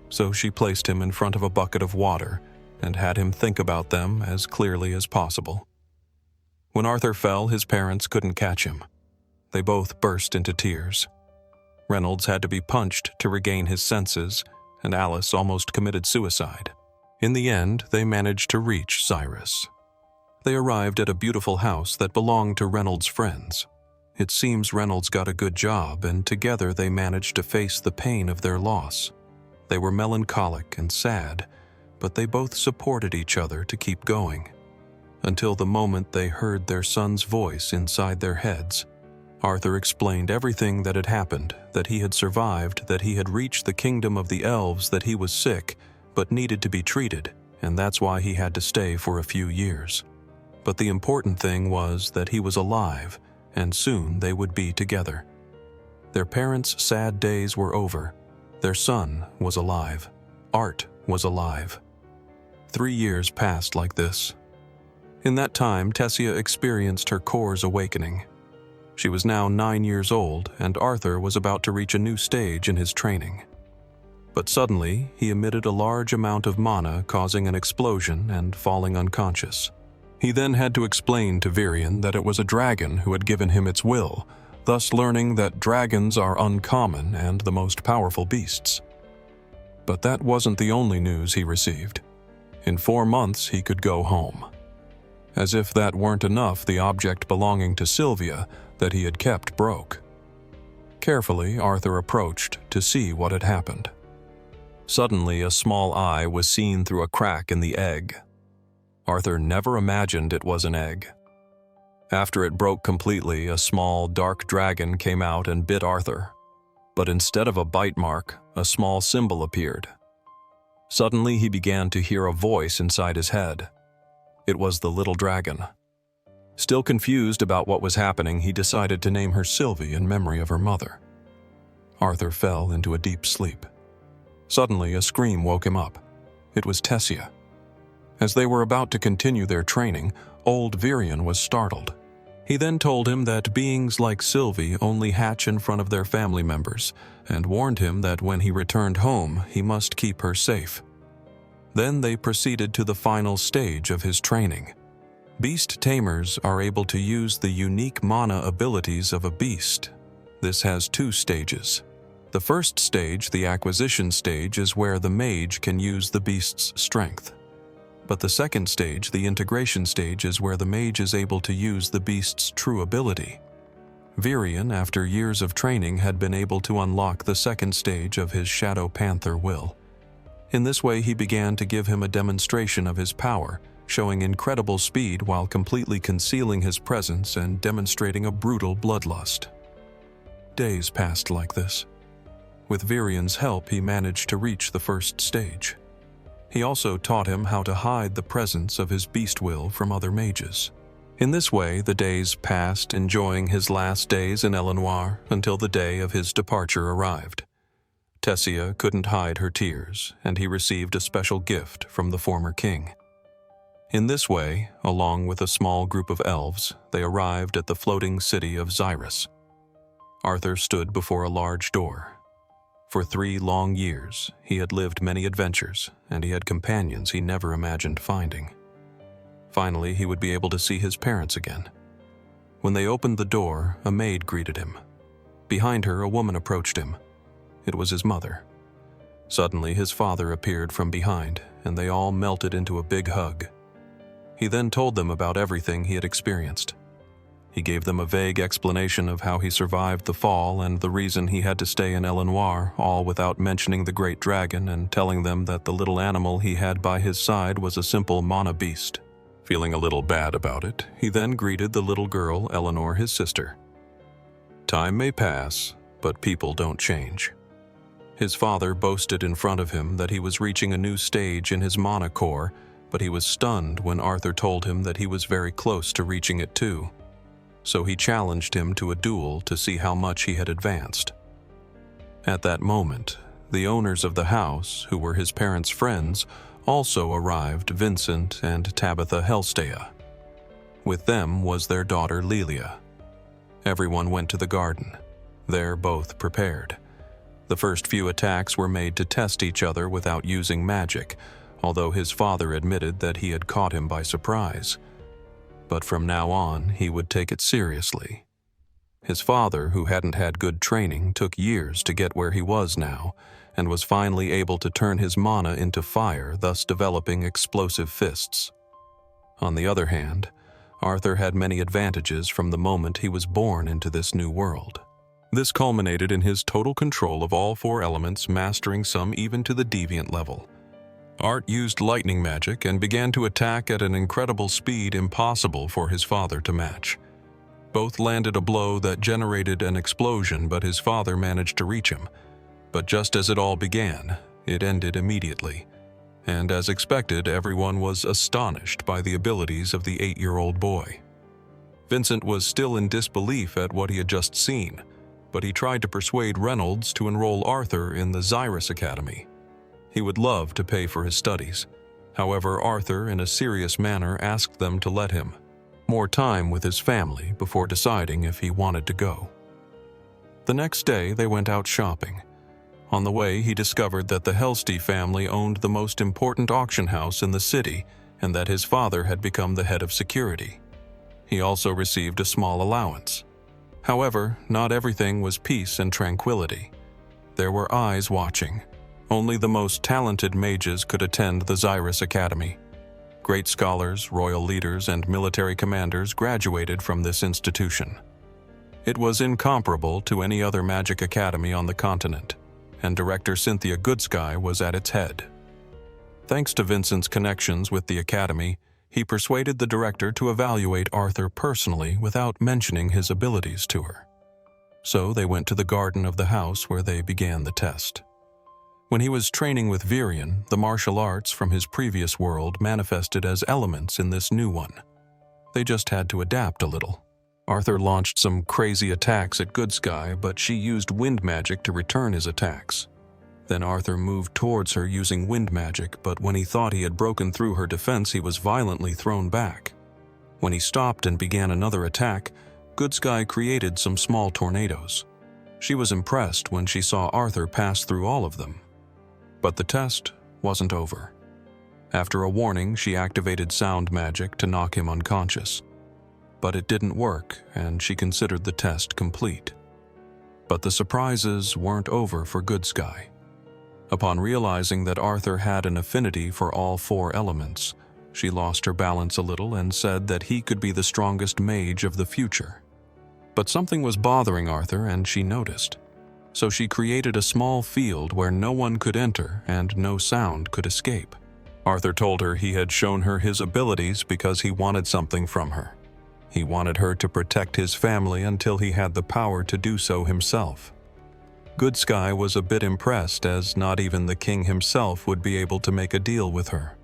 So she placed him in front of a bucket of water and had him think about them as clearly as possible. When Arthur fell, his parents couldn't catch him. They both burst into tears. Reynolds had to be punched to regain his senses, and Alice almost committed suicide. In the end, they managed to reach Zyrus. They arrived at a beautiful house that belonged to Reynolds' friends. It seems Reynolds got a good job, and together they managed to face the pain of their loss. They were melancholic and sad, but they both supported each other to keep going. Until the moment they heard their son's voice inside their heads. Arthur explained everything that had happened, that he had survived, that he had reached the kingdom of the elves, that he was sick, but needed to be treated, and that's why he had to stay for a few years. But the important thing was that he was alive, and soon they would be together. Their parents' sad days were over. Their son was alive. Art was alive. 3 years passed like this. In that time, Tessia experienced her core's awakening. She was now 9 years old, and Arthur was about to reach a new stage in his training. But suddenly, he emitted a large amount of mana, causing an explosion and falling unconscious. He then had to explain to Frieren that it was a dragon who had given him its will, thus learning that dragons are uncommon and the most powerful beasts. But that wasn't the only news he received. In 4 months, he could go home. As if that weren't enough, the object belonging to Sylvia that he had kept broke. Carefully, Arthur approached to see what had happened. Suddenly, a small eye was seen through a crack in the egg. Arthur never imagined it was an egg. After it broke completely, a small, dark dragon came out and bit Arthur. But instead of a bite mark, a small symbol appeared. Suddenly, he began to hear a voice inside his head. It was the little dragon. Still confused about what was happening, he decided to name her Sylvie in memory of her mother. Arthur fell into a deep sleep. Suddenly, a scream woke him up. It was Tessia. As they were about to continue their training, old Frieren was startled. He then told him that beings like Sylvie only hatch in front of their family members, and warned him that when he returned home, he must keep her safe. Then they proceeded to the final stage of his training. Beast tamers are able to use the unique mana abilities of a beast. This has 2 stages. The first stage, the acquisition stage, is where the mage can use the beast's strength. But the second stage, the integration stage, is where the mage is able to use the beast's true ability. Frieren, after years of training, had been able to unlock the second stage of his Shadow Panther will. In this way, he began to give him a demonstration of his power, showing incredible speed while completely concealing his presence and demonstrating a brutal bloodlust. Days passed like this. With Virien's help, he managed to reach the first stage. He also taught him how to hide the presence of his beast will from other mages. In this way, the days passed, enjoying his last days in Elenoir until the day of his departure arrived. Tessia couldn't hide her tears, and he received a special gift from the former king. In this way, along with a small group of elves, they arrived at the floating city of Zyrus. Arthur stood before a large door. For 3 long years, he had lived many adventures, and he had companions he never imagined finding. Finally, he would be able to see his parents again. When they opened the door, a maid greeted him. Behind her, a woman approached him. It was his mother. Suddenly, his father appeared from behind, and they all melted into a big hug. He then told them about everything he had experienced. He gave them a vague explanation of how he survived the fall and the reason he had to stay in Elenoir, all without mentioning the great dragon and telling them that the little animal he had by his side was a simple mana beast. Feeling a little bad about it, he then greeted the little girl, Eleanor, his sister. Time may pass, but people don't change. His father boasted in front of him that he was reaching a new stage in his mana core, but he was stunned when Arthur told him that he was very close to reaching it too. So he challenged him to a duel to see how much he had advanced. At that moment, the owners of the house, who were his parents' friends, also arrived, Vincent and Tabitha Helstea. With them was their daughter Lelia. Everyone went to the garden. There both prepared. The first few attacks were made to test each other without using magic, although his father admitted that he had caught him by surprise. But from now on, he would take it seriously. His father, who hadn't had good training, took years to get where he was now, and was finally able to turn his mana into fire, thus developing explosive fists. On the other hand, Arthur had many advantages from the moment he was born into this new world. This culminated in his total control of all 4 elements, mastering some even to the deviant level. Art used lightning magic and began to attack at an incredible speed impossible for his father to match. Both landed a blow that generated an explosion, but his father managed to reach him. But just as it all began, it ended immediately. And as expected, everyone was astonished by the abilities of the 8-year-old boy. Vincent was still in disbelief at what he had just seen, but he tried to persuade Reynolds to enroll Arthur in the Zyrus Academy. He would love to pay for his studies. However, Arthur, in a serious manner, asked them to let him more time with his family before deciding if he wanted to go. The next day, they went out shopping. On the way, he discovered that the Helstea family owned the most important auction house in the city, and that his father had become the head of security. He also received a small allowance. However, not everything was peace and tranquility. There were eyes watching. Only the most talented mages could attend the Zyrus Academy. Great scholars, royal leaders, and military commanders graduated from this institution. It was incomparable to any other magic academy on the continent, and Director Cynthia Goodsky was at its head. Thanks to Vincent's connections with the academy, he persuaded the director to evaluate Arthur personally without mentioning his abilities to her. So they went to the garden of the house where they began the test. When he was training with Frieren, the martial arts from his previous world manifested as elements in this new one. They just had to adapt a little. Arthur launched some crazy attacks at Goodsky, but she used wind magic to return his attacks. Then Arthur moved towards her using wind magic, but when he thought he had broken through her defense, he was violently thrown back. When he stopped and began another attack, Goodsky created some small tornadoes. She was impressed when she saw Arthur pass through all of them. But the test wasn't over. After a warning, she activated sound magic to knock him unconscious. But it didn't work, and she considered the test complete. But the surprises weren't over for Goodsky. Upon realizing that Arthur had an affinity for all 4 elements, she lost her balance a little and said that he could be the strongest mage of the future. But something was bothering Arthur, and she noticed. So she created a small field where no one could enter and no sound could escape. Arthur told her he had shown her his abilities because he wanted something from her. He wanted her to protect his family until he had the power to do so himself. Goodsky was a bit impressed, as not even the king himself would be able to make a deal with her.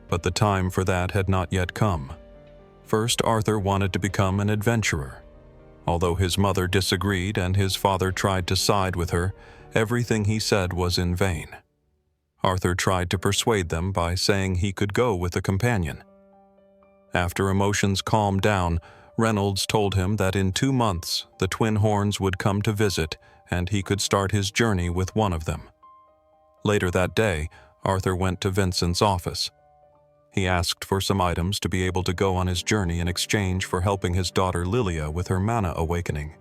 But the time for that had not yet come. First, Arthur wanted to become an adventurer. Although his mother disagreed and his father tried to side with her, everything he said was in vain. Arthur tried to persuade them by saying he could go with a companion. After emotions calmed down, Reynolds told him that in 2 months the twin horns would come to visit and he could start his journey with one of them. Later that day, Arthur went to Vincent's office. He asked for some items to be able to go on his journey in exchange for helping his daughter Lilia with her mana awakening.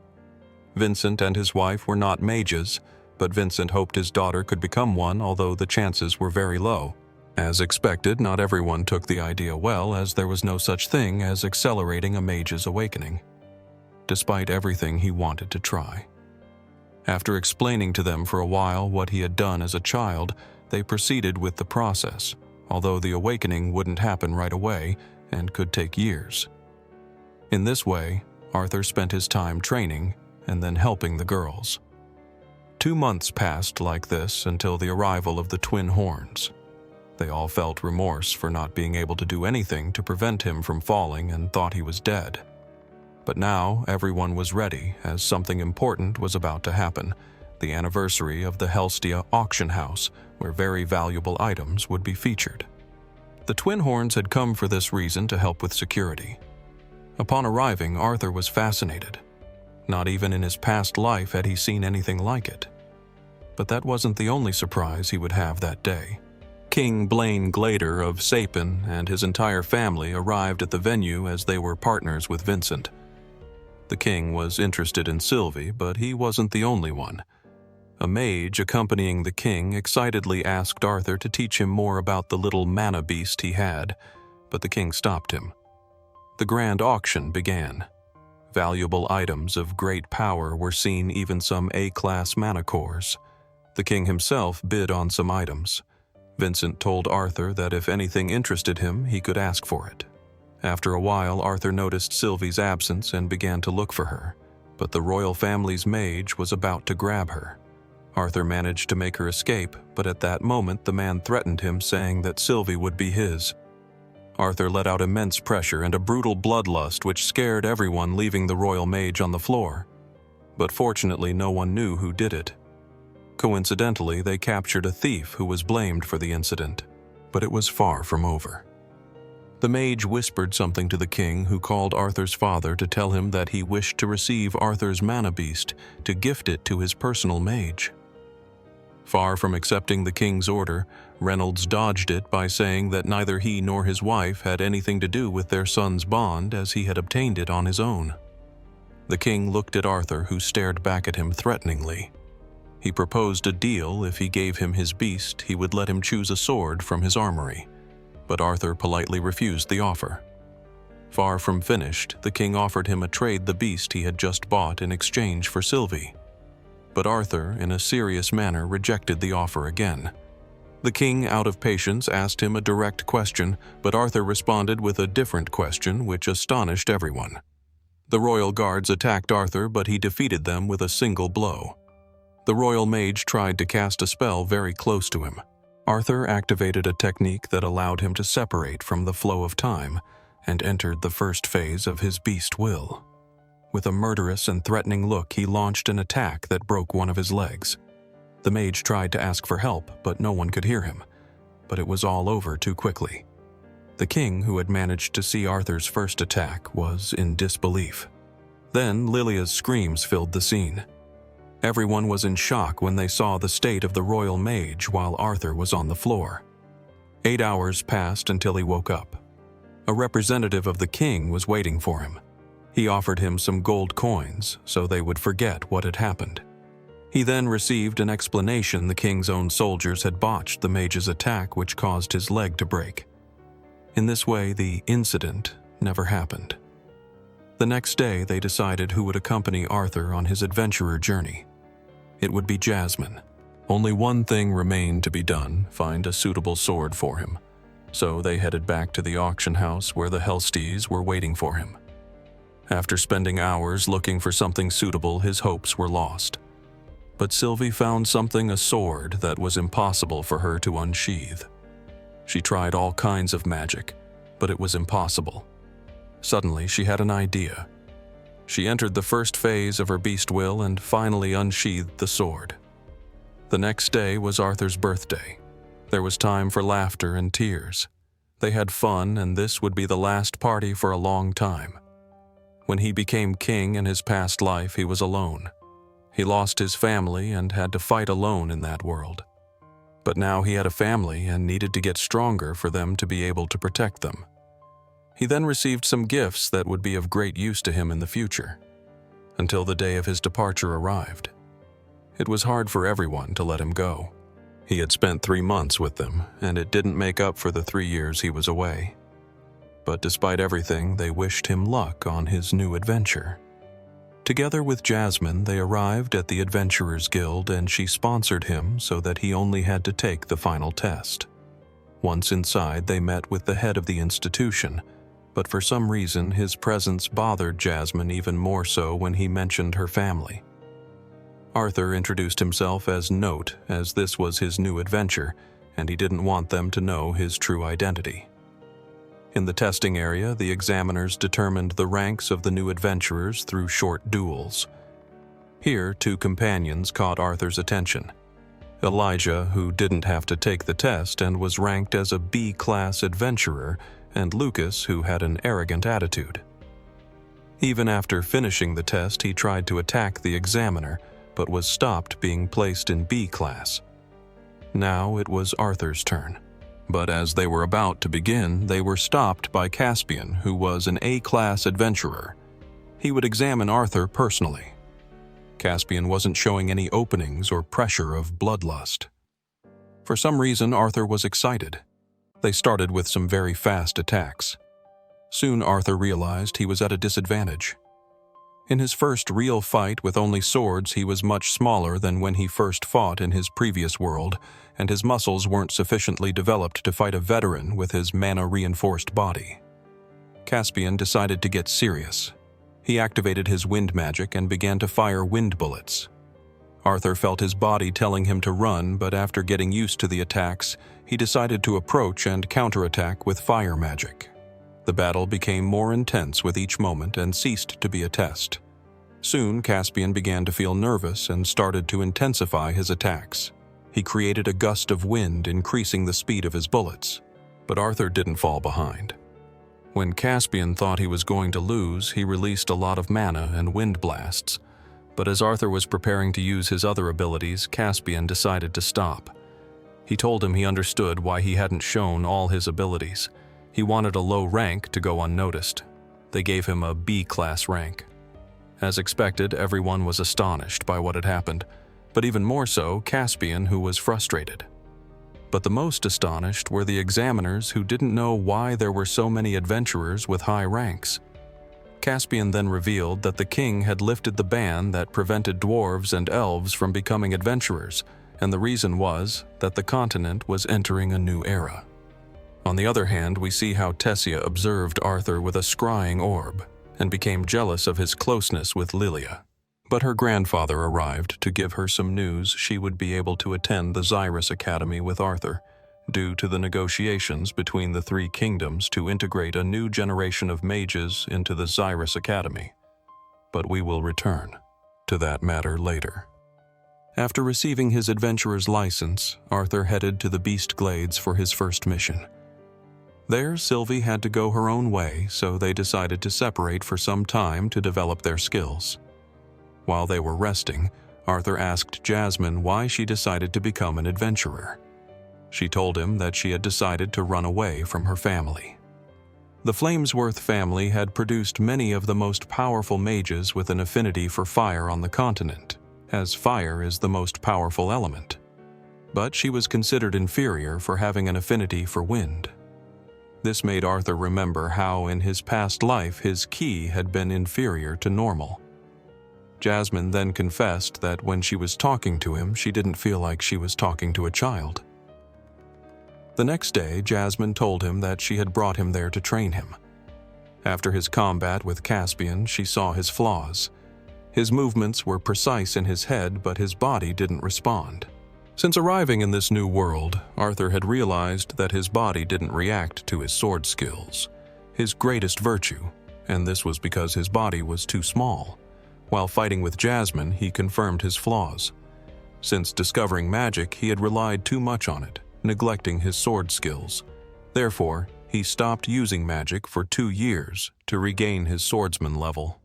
Vincent and his wife were not mages, but Vincent hoped his daughter could become one, although the chances were very low. As expected, not everyone took the idea well, as there was no such thing as accelerating a mage's awakening, despite everything he wanted to try. After explaining to them for a while what he had done as a child, they proceeded with the process, although the awakening wouldn't happen right away and could take years. In this way, Arthur spent his time training and then helping the girls. 2 months passed like this until the arrival of the twin horns. They all felt remorse for not being able to do anything to prevent him from falling and thought he was dead. But now everyone was ready, as something important was about to happen: the anniversary of the Helstia auction house, where very valuable items would be featured. The twin horns had come for this reason, to help with security. Upon arriving, Arthur was fascinated. Not even in his past life had he seen anything like it. But that wasn't the only surprise he would have that day. King Blaine Glader of Sapin and his entire family arrived at the venue as they were partners with Vincent. The king was interested in Sylvie, but he wasn't the only one. A mage accompanying the king excitedly asked Arthur to teach him more about the little mana beast he had, but the king stopped him. The grand auction began. Valuable items of great power were seen, even some A-class mana cores. The king himself bid on some items. Vincent told Arthur that if anything interested him, he could ask for it. After a while, Arthur noticed Sylvie's absence and began to look for her, but the royal family's mage was about to grab her. Arthur managed to make her escape, but at that moment the man threatened him, saying that Sylvie would be his. Arthur let out immense pressure and a brutal bloodlust which scared everyone, leaving the royal mage on the floor. But fortunately, no one knew who did it. Coincidentally, they captured a thief who was blamed for the incident, but it was far from over. The mage whispered something to the king, who called Arthur's father to tell him that he wished to receive Arthur's mana beast to gift it to his personal mage. Far from accepting the king's order, Reynolds dodged it by saying that neither he nor his wife had anything to do with their son's bond, as he had obtained it on his own. The king looked at Arthur, who stared back at him threateningly. He proposed a deal. If he gave him his beast, he would let him choose a sword from his armory, but Arthur politely refused the offer. Far from finished, the king offered him to trade the beast he had just bought in exchange for Sylvie. But Arthur, in a serious manner, rejected the offer again. The king, out of patience, asked him a direct question, but Arthur responded with a different question, which astonished everyone. The royal guards attacked Arthur, but he defeated them with a single blow. The royal mage tried to cast a spell very close to him. Arthur activated a technique that allowed him to separate from the flow of time and entered the first phase of his beast will. With a murderous and threatening look, he launched an attack that broke one of his legs. The mage tried to ask for help, but no one could hear him. But it was all over too quickly. The king, who had managed to see Arthur's first attack, was in disbelief. Then Lilia's screams filled the scene. Everyone was in shock when they saw the state of the royal mage while Arthur was on the floor. 8 hours passed until he woke up. A representative of the king was waiting for him. He offered him some gold coins so they would forget what had happened. He then received an explanation. The king's own soldiers had botched the mage's attack, which caused his leg to break. In this way, the incident never happened. The next day, they decided who would accompany Arthur on his adventurer journey. It would be Jasmine. Only one thing remained to be done: find a suitable sword for him. So they headed back to the auction house where the Hellstees were waiting for him. After spending hours looking for something suitable, his hopes were lost. But Sylvie found something, a sword that was impossible for her to unsheath. She tried all kinds of magic, but it was impossible. Suddenly, she had an idea. She entered the first phase of her beast will and finally unsheathed the sword. The next day was Arthur's birthday. There was time for laughter and tears. They had fun, and this would be the last party for a long time. When he became king in his past life, he was alone. He lost his family and had to fight alone in that world. But now he had a family and needed to get stronger for them to be able to protect them. He then received some gifts that would be of great use to him in the future, until the day of his departure arrived. It was hard for everyone to let him go. He had spent 3 months with them, and it didn't make up for the 3 years he was away. But despite everything, they wished him luck on his new adventure. Together with Jasmine, they arrived at the Adventurers Guild, and she sponsored him so that he only had to take the final test. Once inside, they met with the head of the institution, but for some reason his presence bothered Jasmine even more so when he mentioned her family. Arthur introduced himself as Note, as this was his new adventure, and he didn't want them to know his true identity. In the testing area, the examiners determined the ranks of the new adventurers through short duels. Here, 2 companions caught Arthur's attention. Elijah, who didn't have to take the test and was ranked as a B-class adventurer, and Lucas, who had an arrogant attitude. Even after finishing the test, he tried to attack the examiner, but was stopped, being placed in B class. Now it was Arthur's turn. But as they were about to begin, they were stopped by Caspian, who was an A-class adventurer. He would examine Arthur personally. Caspian wasn't showing any openings or pressure of bloodlust. For some reason, Arthur was excited. They started with some very fast attacks. Soon Arthur realized he was at a disadvantage. In his first real fight with only swords, he was much smaller than when he first fought in his previous world, and his muscles weren't sufficiently developed to fight a veteran with his mana-reinforced body. Caspian decided to get serious. He activated his wind magic and began to fire wind bullets. Arthur felt his body telling him to run, but after getting used to the attacks, he decided to approach and counterattack with fire magic. The battle became more intense with each moment and ceased to be a test. Soon, Caspian began to feel nervous and started to intensify his attacks. He created a gust of wind, increasing the speed of his bullets. But Arthur didn't fall behind. When Caspian thought he was going to lose, he released a lot of mana and wind blasts. But as Arthur was preparing to use his other abilities, Caspian decided to stop. He told him he understood why he hadn't shown all his abilities. He wanted a low rank to go unnoticed. They gave him a B-class rank. As expected, everyone was astonished by what had happened, but even more so, Caspian, who was frustrated. But the most astonished were the examiners who didn't know why there were so many adventurers with high ranks. Caspian then revealed that the king had lifted the ban that prevented dwarves and elves from becoming adventurers, and the reason was that the continent was entering a new era. On the other hand, we see how Tessia observed Arthur with a scrying orb and became jealous of his closeness with Lilia. But her grandfather arrived to give her some news she would be able to attend the Zyrus Academy with Arthur, due to the negotiations between the three kingdoms to integrate a new generation of mages into the Zyrus Academy. But we will return to that matter later. After receiving his adventurer's license, Arthur headed to the Beast Glades for his first mission. There, Sylvie had to go her own way, so they decided to separate for some time to develop their skills. While they were resting, Arthur asked Jasmine why she decided to become an adventurer. She told him that she had decided to run away from her family. The Flamesworth family had produced many of the most powerful mages with an affinity for fire on the continent, as fire is the most powerful element. But she was considered inferior for having an affinity for wind. This made Arthur remember how in his past life his ki had been inferior to normal. Jasmine then confessed that when she was talking to him, she didn't feel like she was talking to a child. The next day, Jasmine told him that she had brought him there to train him. After his combat with Caspian, she saw his flaws. His movements were precise in his head, but his body didn't respond. Since arriving in this new world, Arthur had realized that his body didn't react to his sword skills, his greatest virtue, and this was because his body was too small. While fighting with Jasmine, he confirmed his flaws. Since discovering magic, he had relied too much on it, neglecting his sword skills. Therefore, he stopped using magic for 2 years to regain his swordsman level.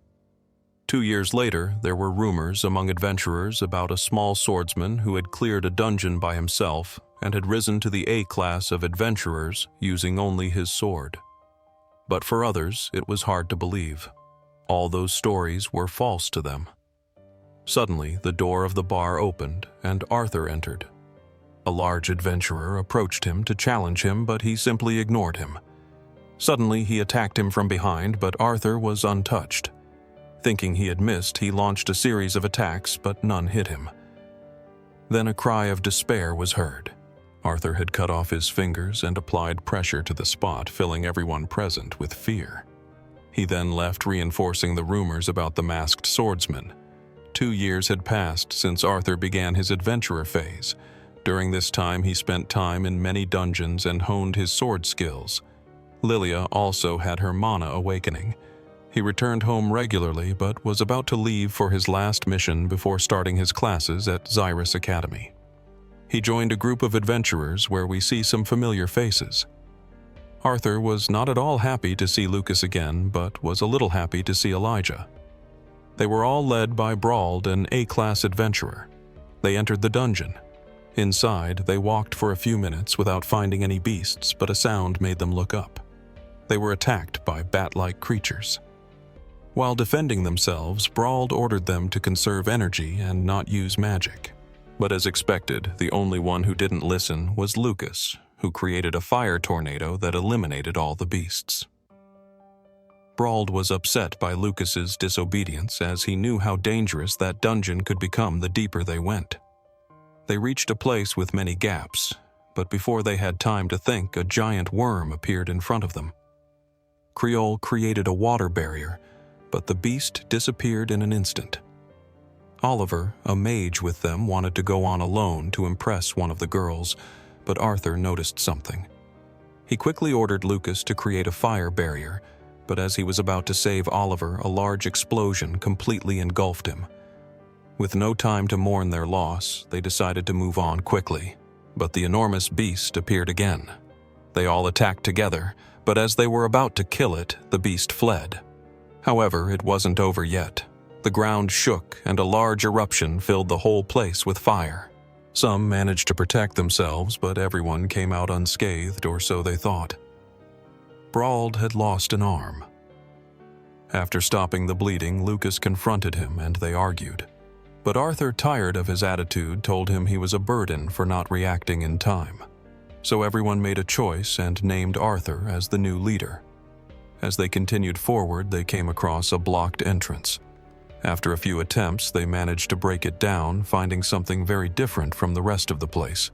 2 years later, there were rumors among adventurers about a small swordsman who had cleared a dungeon by himself and had risen to the A class of adventurers using only his sword. But for others, it was hard to believe. All those stories were false to them. Suddenly, the door of the bar opened and Arthur entered. A large adventurer approached him to challenge him, but he simply ignored him. Suddenly, he attacked him from behind, but Arthur was untouched. Thinking he had missed, he launched a series of attacks, but none hit him. Then a cry of despair was heard. Arthur had cut off his fingers and applied pressure to the spot, filling everyone present with fear. He then left, reinforcing the rumors about the masked swordsman. 2 years had passed since Arthur began his adventurer phase. During this time, he spent time in many dungeons and honed his sword skills. Lilia also had her mana awakening. He returned home regularly, but was about to leave for his last mission before starting his classes at Zyrus Academy. He joined a group of adventurers where we see some familiar faces. Arthur was not at all happy to see Lucas again, but was a little happy to see Elijah. They were all led by Brauld, an A-class adventurer. They entered the dungeon. Inside, they walked for a few minutes without finding any beasts, but a sound made them look up. They were attacked by bat-like creatures. While defending themselves, Brauld ordered them to conserve energy and not use magic. But as expected, the only one who didn't listen was Lucas, who created a fire tornado that eliminated all the beasts. Brauld was upset by Lucas's disobedience, as he knew how dangerous that dungeon could become the deeper they went. They reached a place with many gaps, but before they had time to think, a giant worm appeared in front of them. Creole created a water barrier, but the beast disappeared in an instant. Oliver, a mage with them, wanted to go on alone to impress one of the girls, but Arthur noticed something. He quickly ordered Lucas to create a fire barrier, but as he was about to save Oliver, a large explosion completely engulfed him. With no time to mourn their loss, they decided to move on quickly, but the enormous beast appeared again. They all attacked together, but as they were about to kill it, the beast fled. However, it wasn't over yet. The ground shook and a large eruption filled the whole place with fire. Some managed to protect themselves, but everyone came out unscathed, or so they thought. Brauld had lost an arm. After stopping the bleeding, Lucas confronted him and they argued. But Arthur, tired of his attitude, told him he was a burden for not reacting in time. So everyone made a choice and named Arthur as the new leader. As they continued forward, they came across a blocked entrance. After a few attempts, they managed to break it down, finding something very different from the rest of the place.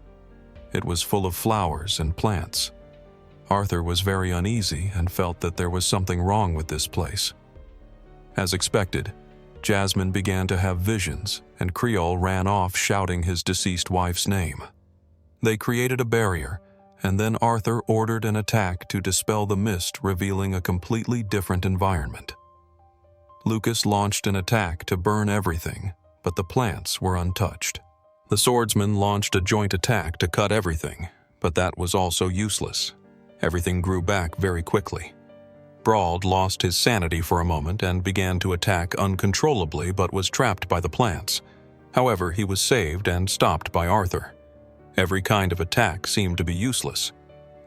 It was full of flowers and plants. Arthur was very uneasy and felt that there was something wrong with this place. As expected, Jasmine began to have visions, and Creole ran off shouting his deceased wife's name. They created a barrier, and then Arthur ordered an attack to dispel the mist, revealing a completely different environment. Lucas launched an attack to burn everything, but the plants were untouched. The swordsman launched a joint attack to cut everything, but that was also useless. Everything grew back very quickly. Brauld lost his sanity for a moment and began to attack uncontrollably, but was trapped by the plants. However, he was saved and stopped by Arthur. Every kind of attack seemed to be useless.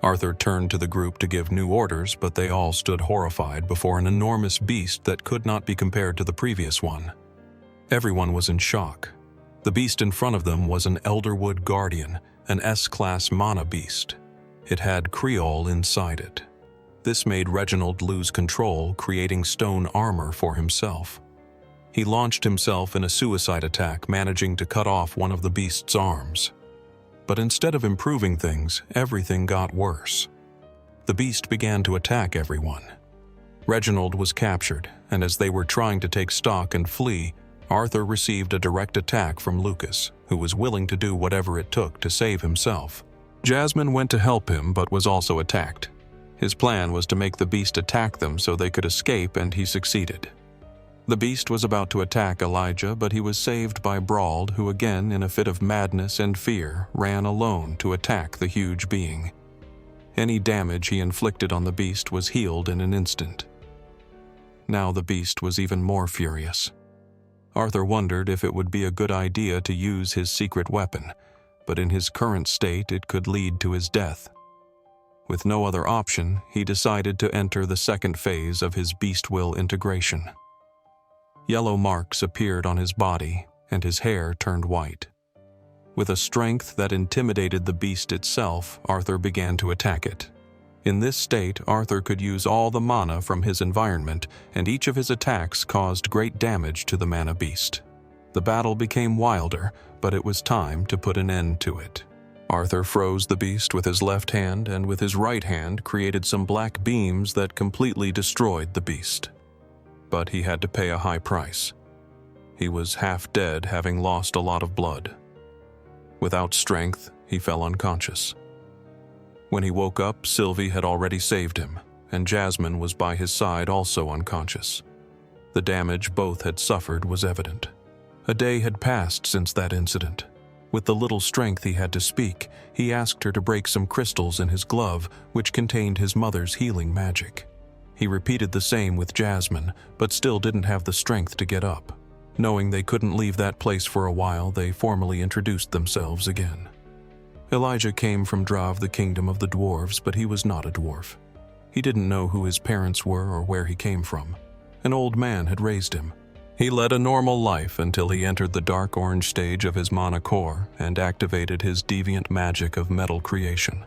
Arthur turned to the group to give new orders, but they all stood horrified before an enormous beast that could not be compared to the previous one. Everyone was in shock. The beast in front of them was an Elderwood Guardian, an S-class mana beast. It had Creole inside it. This made Reginald lose control, creating stone armor for himself. He launched himself in a suicide attack, managing to cut off one of the beast's arms. But instead of improving things, everything got worse. The beast began to attack everyone. Reginald was captured, and as they were trying to take stock and flee, Arthur received a direct attack from Lucas, who was willing to do whatever it took to save himself. Jasmine went to help him, but was also attacked. His plan was to make the beast attack them so they could escape, and he succeeded. The beast was about to attack Elijah, but he was saved by Brauld, who again, in a fit of madness and fear, ran alone to attack the huge being. Any damage he inflicted on the beast was healed in an instant. Now the beast was even more furious. Arthur wondered if it would be a good idea to use his secret weapon, but in his current state it could lead to his death. With no other option, he decided to enter the second phase of his beast will integration. Yellow marks appeared on his body, and his hair turned white. With a strength that intimidated the beast itself, Arthur began to attack it. In this state, Arthur could use all the mana from his environment, and each of his attacks caused great damage to the mana beast. The battle became wilder, but it was time to put an end to it. Arthur froze the beast with his left hand, and with his right hand created some black beams that completely destroyed the beast. But he had to pay a high price. He was half dead, having lost a lot of blood. Without strength, he fell unconscious. When he woke up, Sylvie had already saved him, and Jasmine was by his side, also unconscious. The damage both had suffered was evident. A day had passed since that incident. With the little strength he had to speak, he asked her to break some crystals in his glove, which contained his mother's healing magic. He repeated the same with Jasmine, but still didn't have the strength to get up. Knowing they couldn't leave that place for a while, they formally introduced themselves again. Elijah came from Drav, the kingdom of the dwarves, but he was not a dwarf. He didn't know who his parents were or where he came from. An old man had raised him. He led a normal life until he entered the dark orange stage of his mana core and activated his deviant magic of metal creation.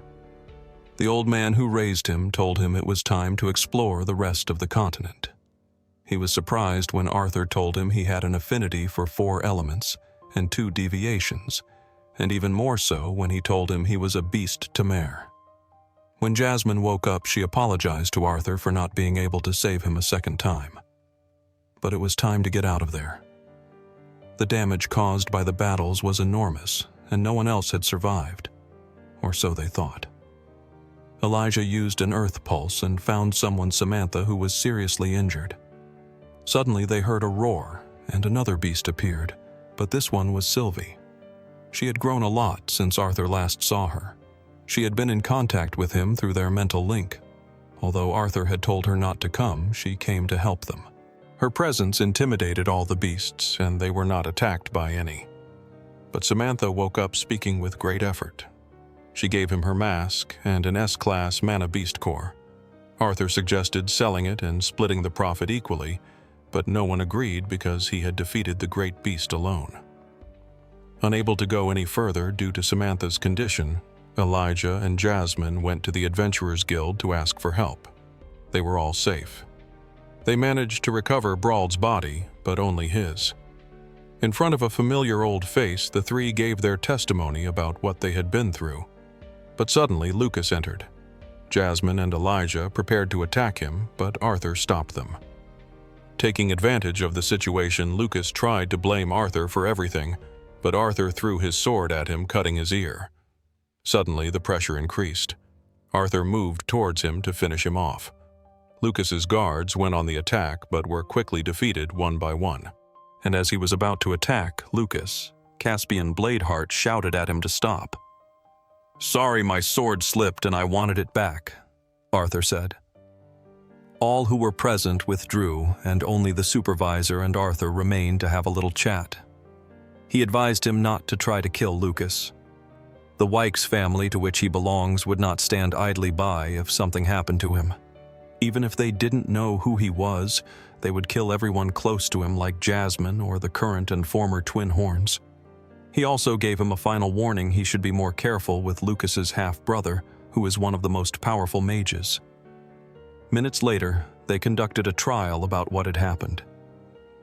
The old man who raised him told him it was time to explore the rest of the continent. He was surprised when Arthur told him he had an affinity for 4 elements and 2 deviations, and even more so when he told him he was a beast to mare. When Jasmine woke up, she apologized to Arthur for not being able to save him a second time. But it was time to get out of there. The damage caused by the battles was enormous, and no one else had survived, or so they thought. Elijah used an earth pulse and found someone, Samantha, who was seriously injured. Suddenly they heard a roar, and another beast appeared, but this one was Sylvie. She had grown a lot since Arthur last saw her. She had been in contact with him through their mental link. Although Arthur had told her not to come, she came to help them. Her presence intimidated all the beasts, and they were not attacked by any. But Samantha woke up speaking with great effort. She gave him her mask and an S-class mana beast core. Arthur suggested selling it and splitting the profit equally, but no one agreed because he had defeated the great beast alone. Unable to go any further due to Samantha's condition, Elijah and Jasmine went to the Adventurers Guild to ask for help. They were all safe. They managed to recover Brawl's body, but only his. In front of a familiar old face, the three gave their testimony about what they had been through. But suddenly Lucas entered. Jasmine and Elijah prepared to attack him, but Arthur stopped them. Taking advantage of the situation, Lucas tried to blame Arthur for everything, but Arthur threw his sword at him, cutting his ear. Suddenly, the pressure increased. Arthur moved towards him to finish him off. Lucas's guards went on the attack, but were quickly defeated one by one. And as he was about to attack, Lucas, Caspian Bladeheart, shouted at him to stop. "Sorry, my sword slipped and I wanted it back," Arthur said. All who were present withdrew, and only the supervisor and Arthur remained to have a little chat. He advised him not to try to kill Lucas. The Wykes family to which he belongs would not stand idly by if something happened to him. Even if they didn't know who he was, they would kill everyone close to him like Jasmine or the current and former twin horns. He also gave him a final warning he should be more careful with Lucas's half-brother, who is one of the most powerful mages. Minutes later, they conducted a trial about what had happened.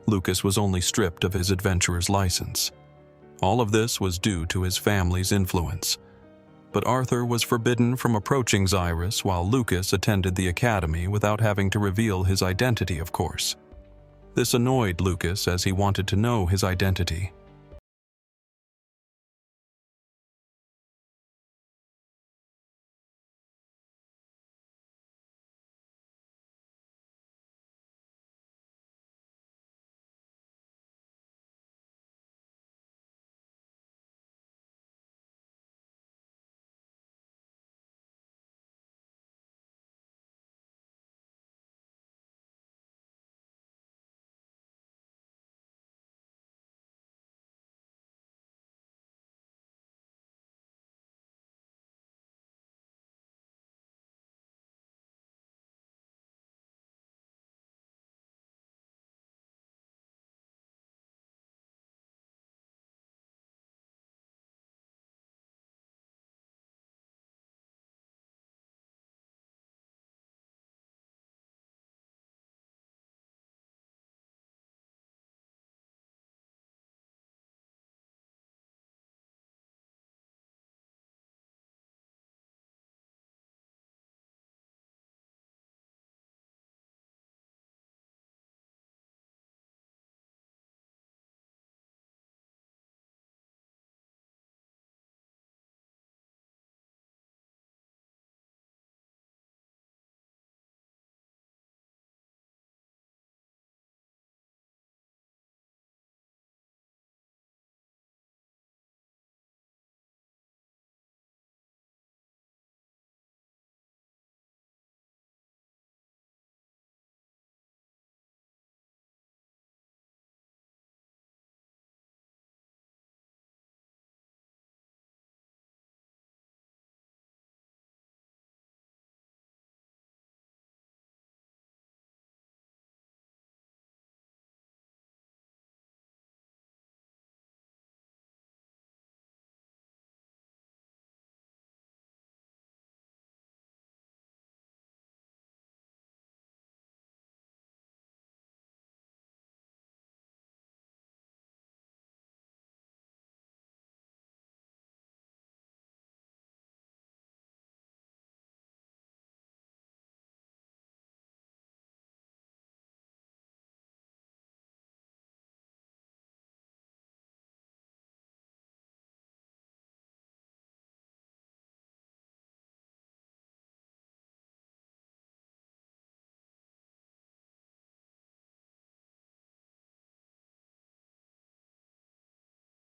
Lucas was only stripped of his adventurer's license. All of this was due to his family's influence. But Arthur was forbidden from approaching Zyrus while Lucas attended the academy without having to reveal his identity, of course. This annoyed Lucas as he wanted to know his identity.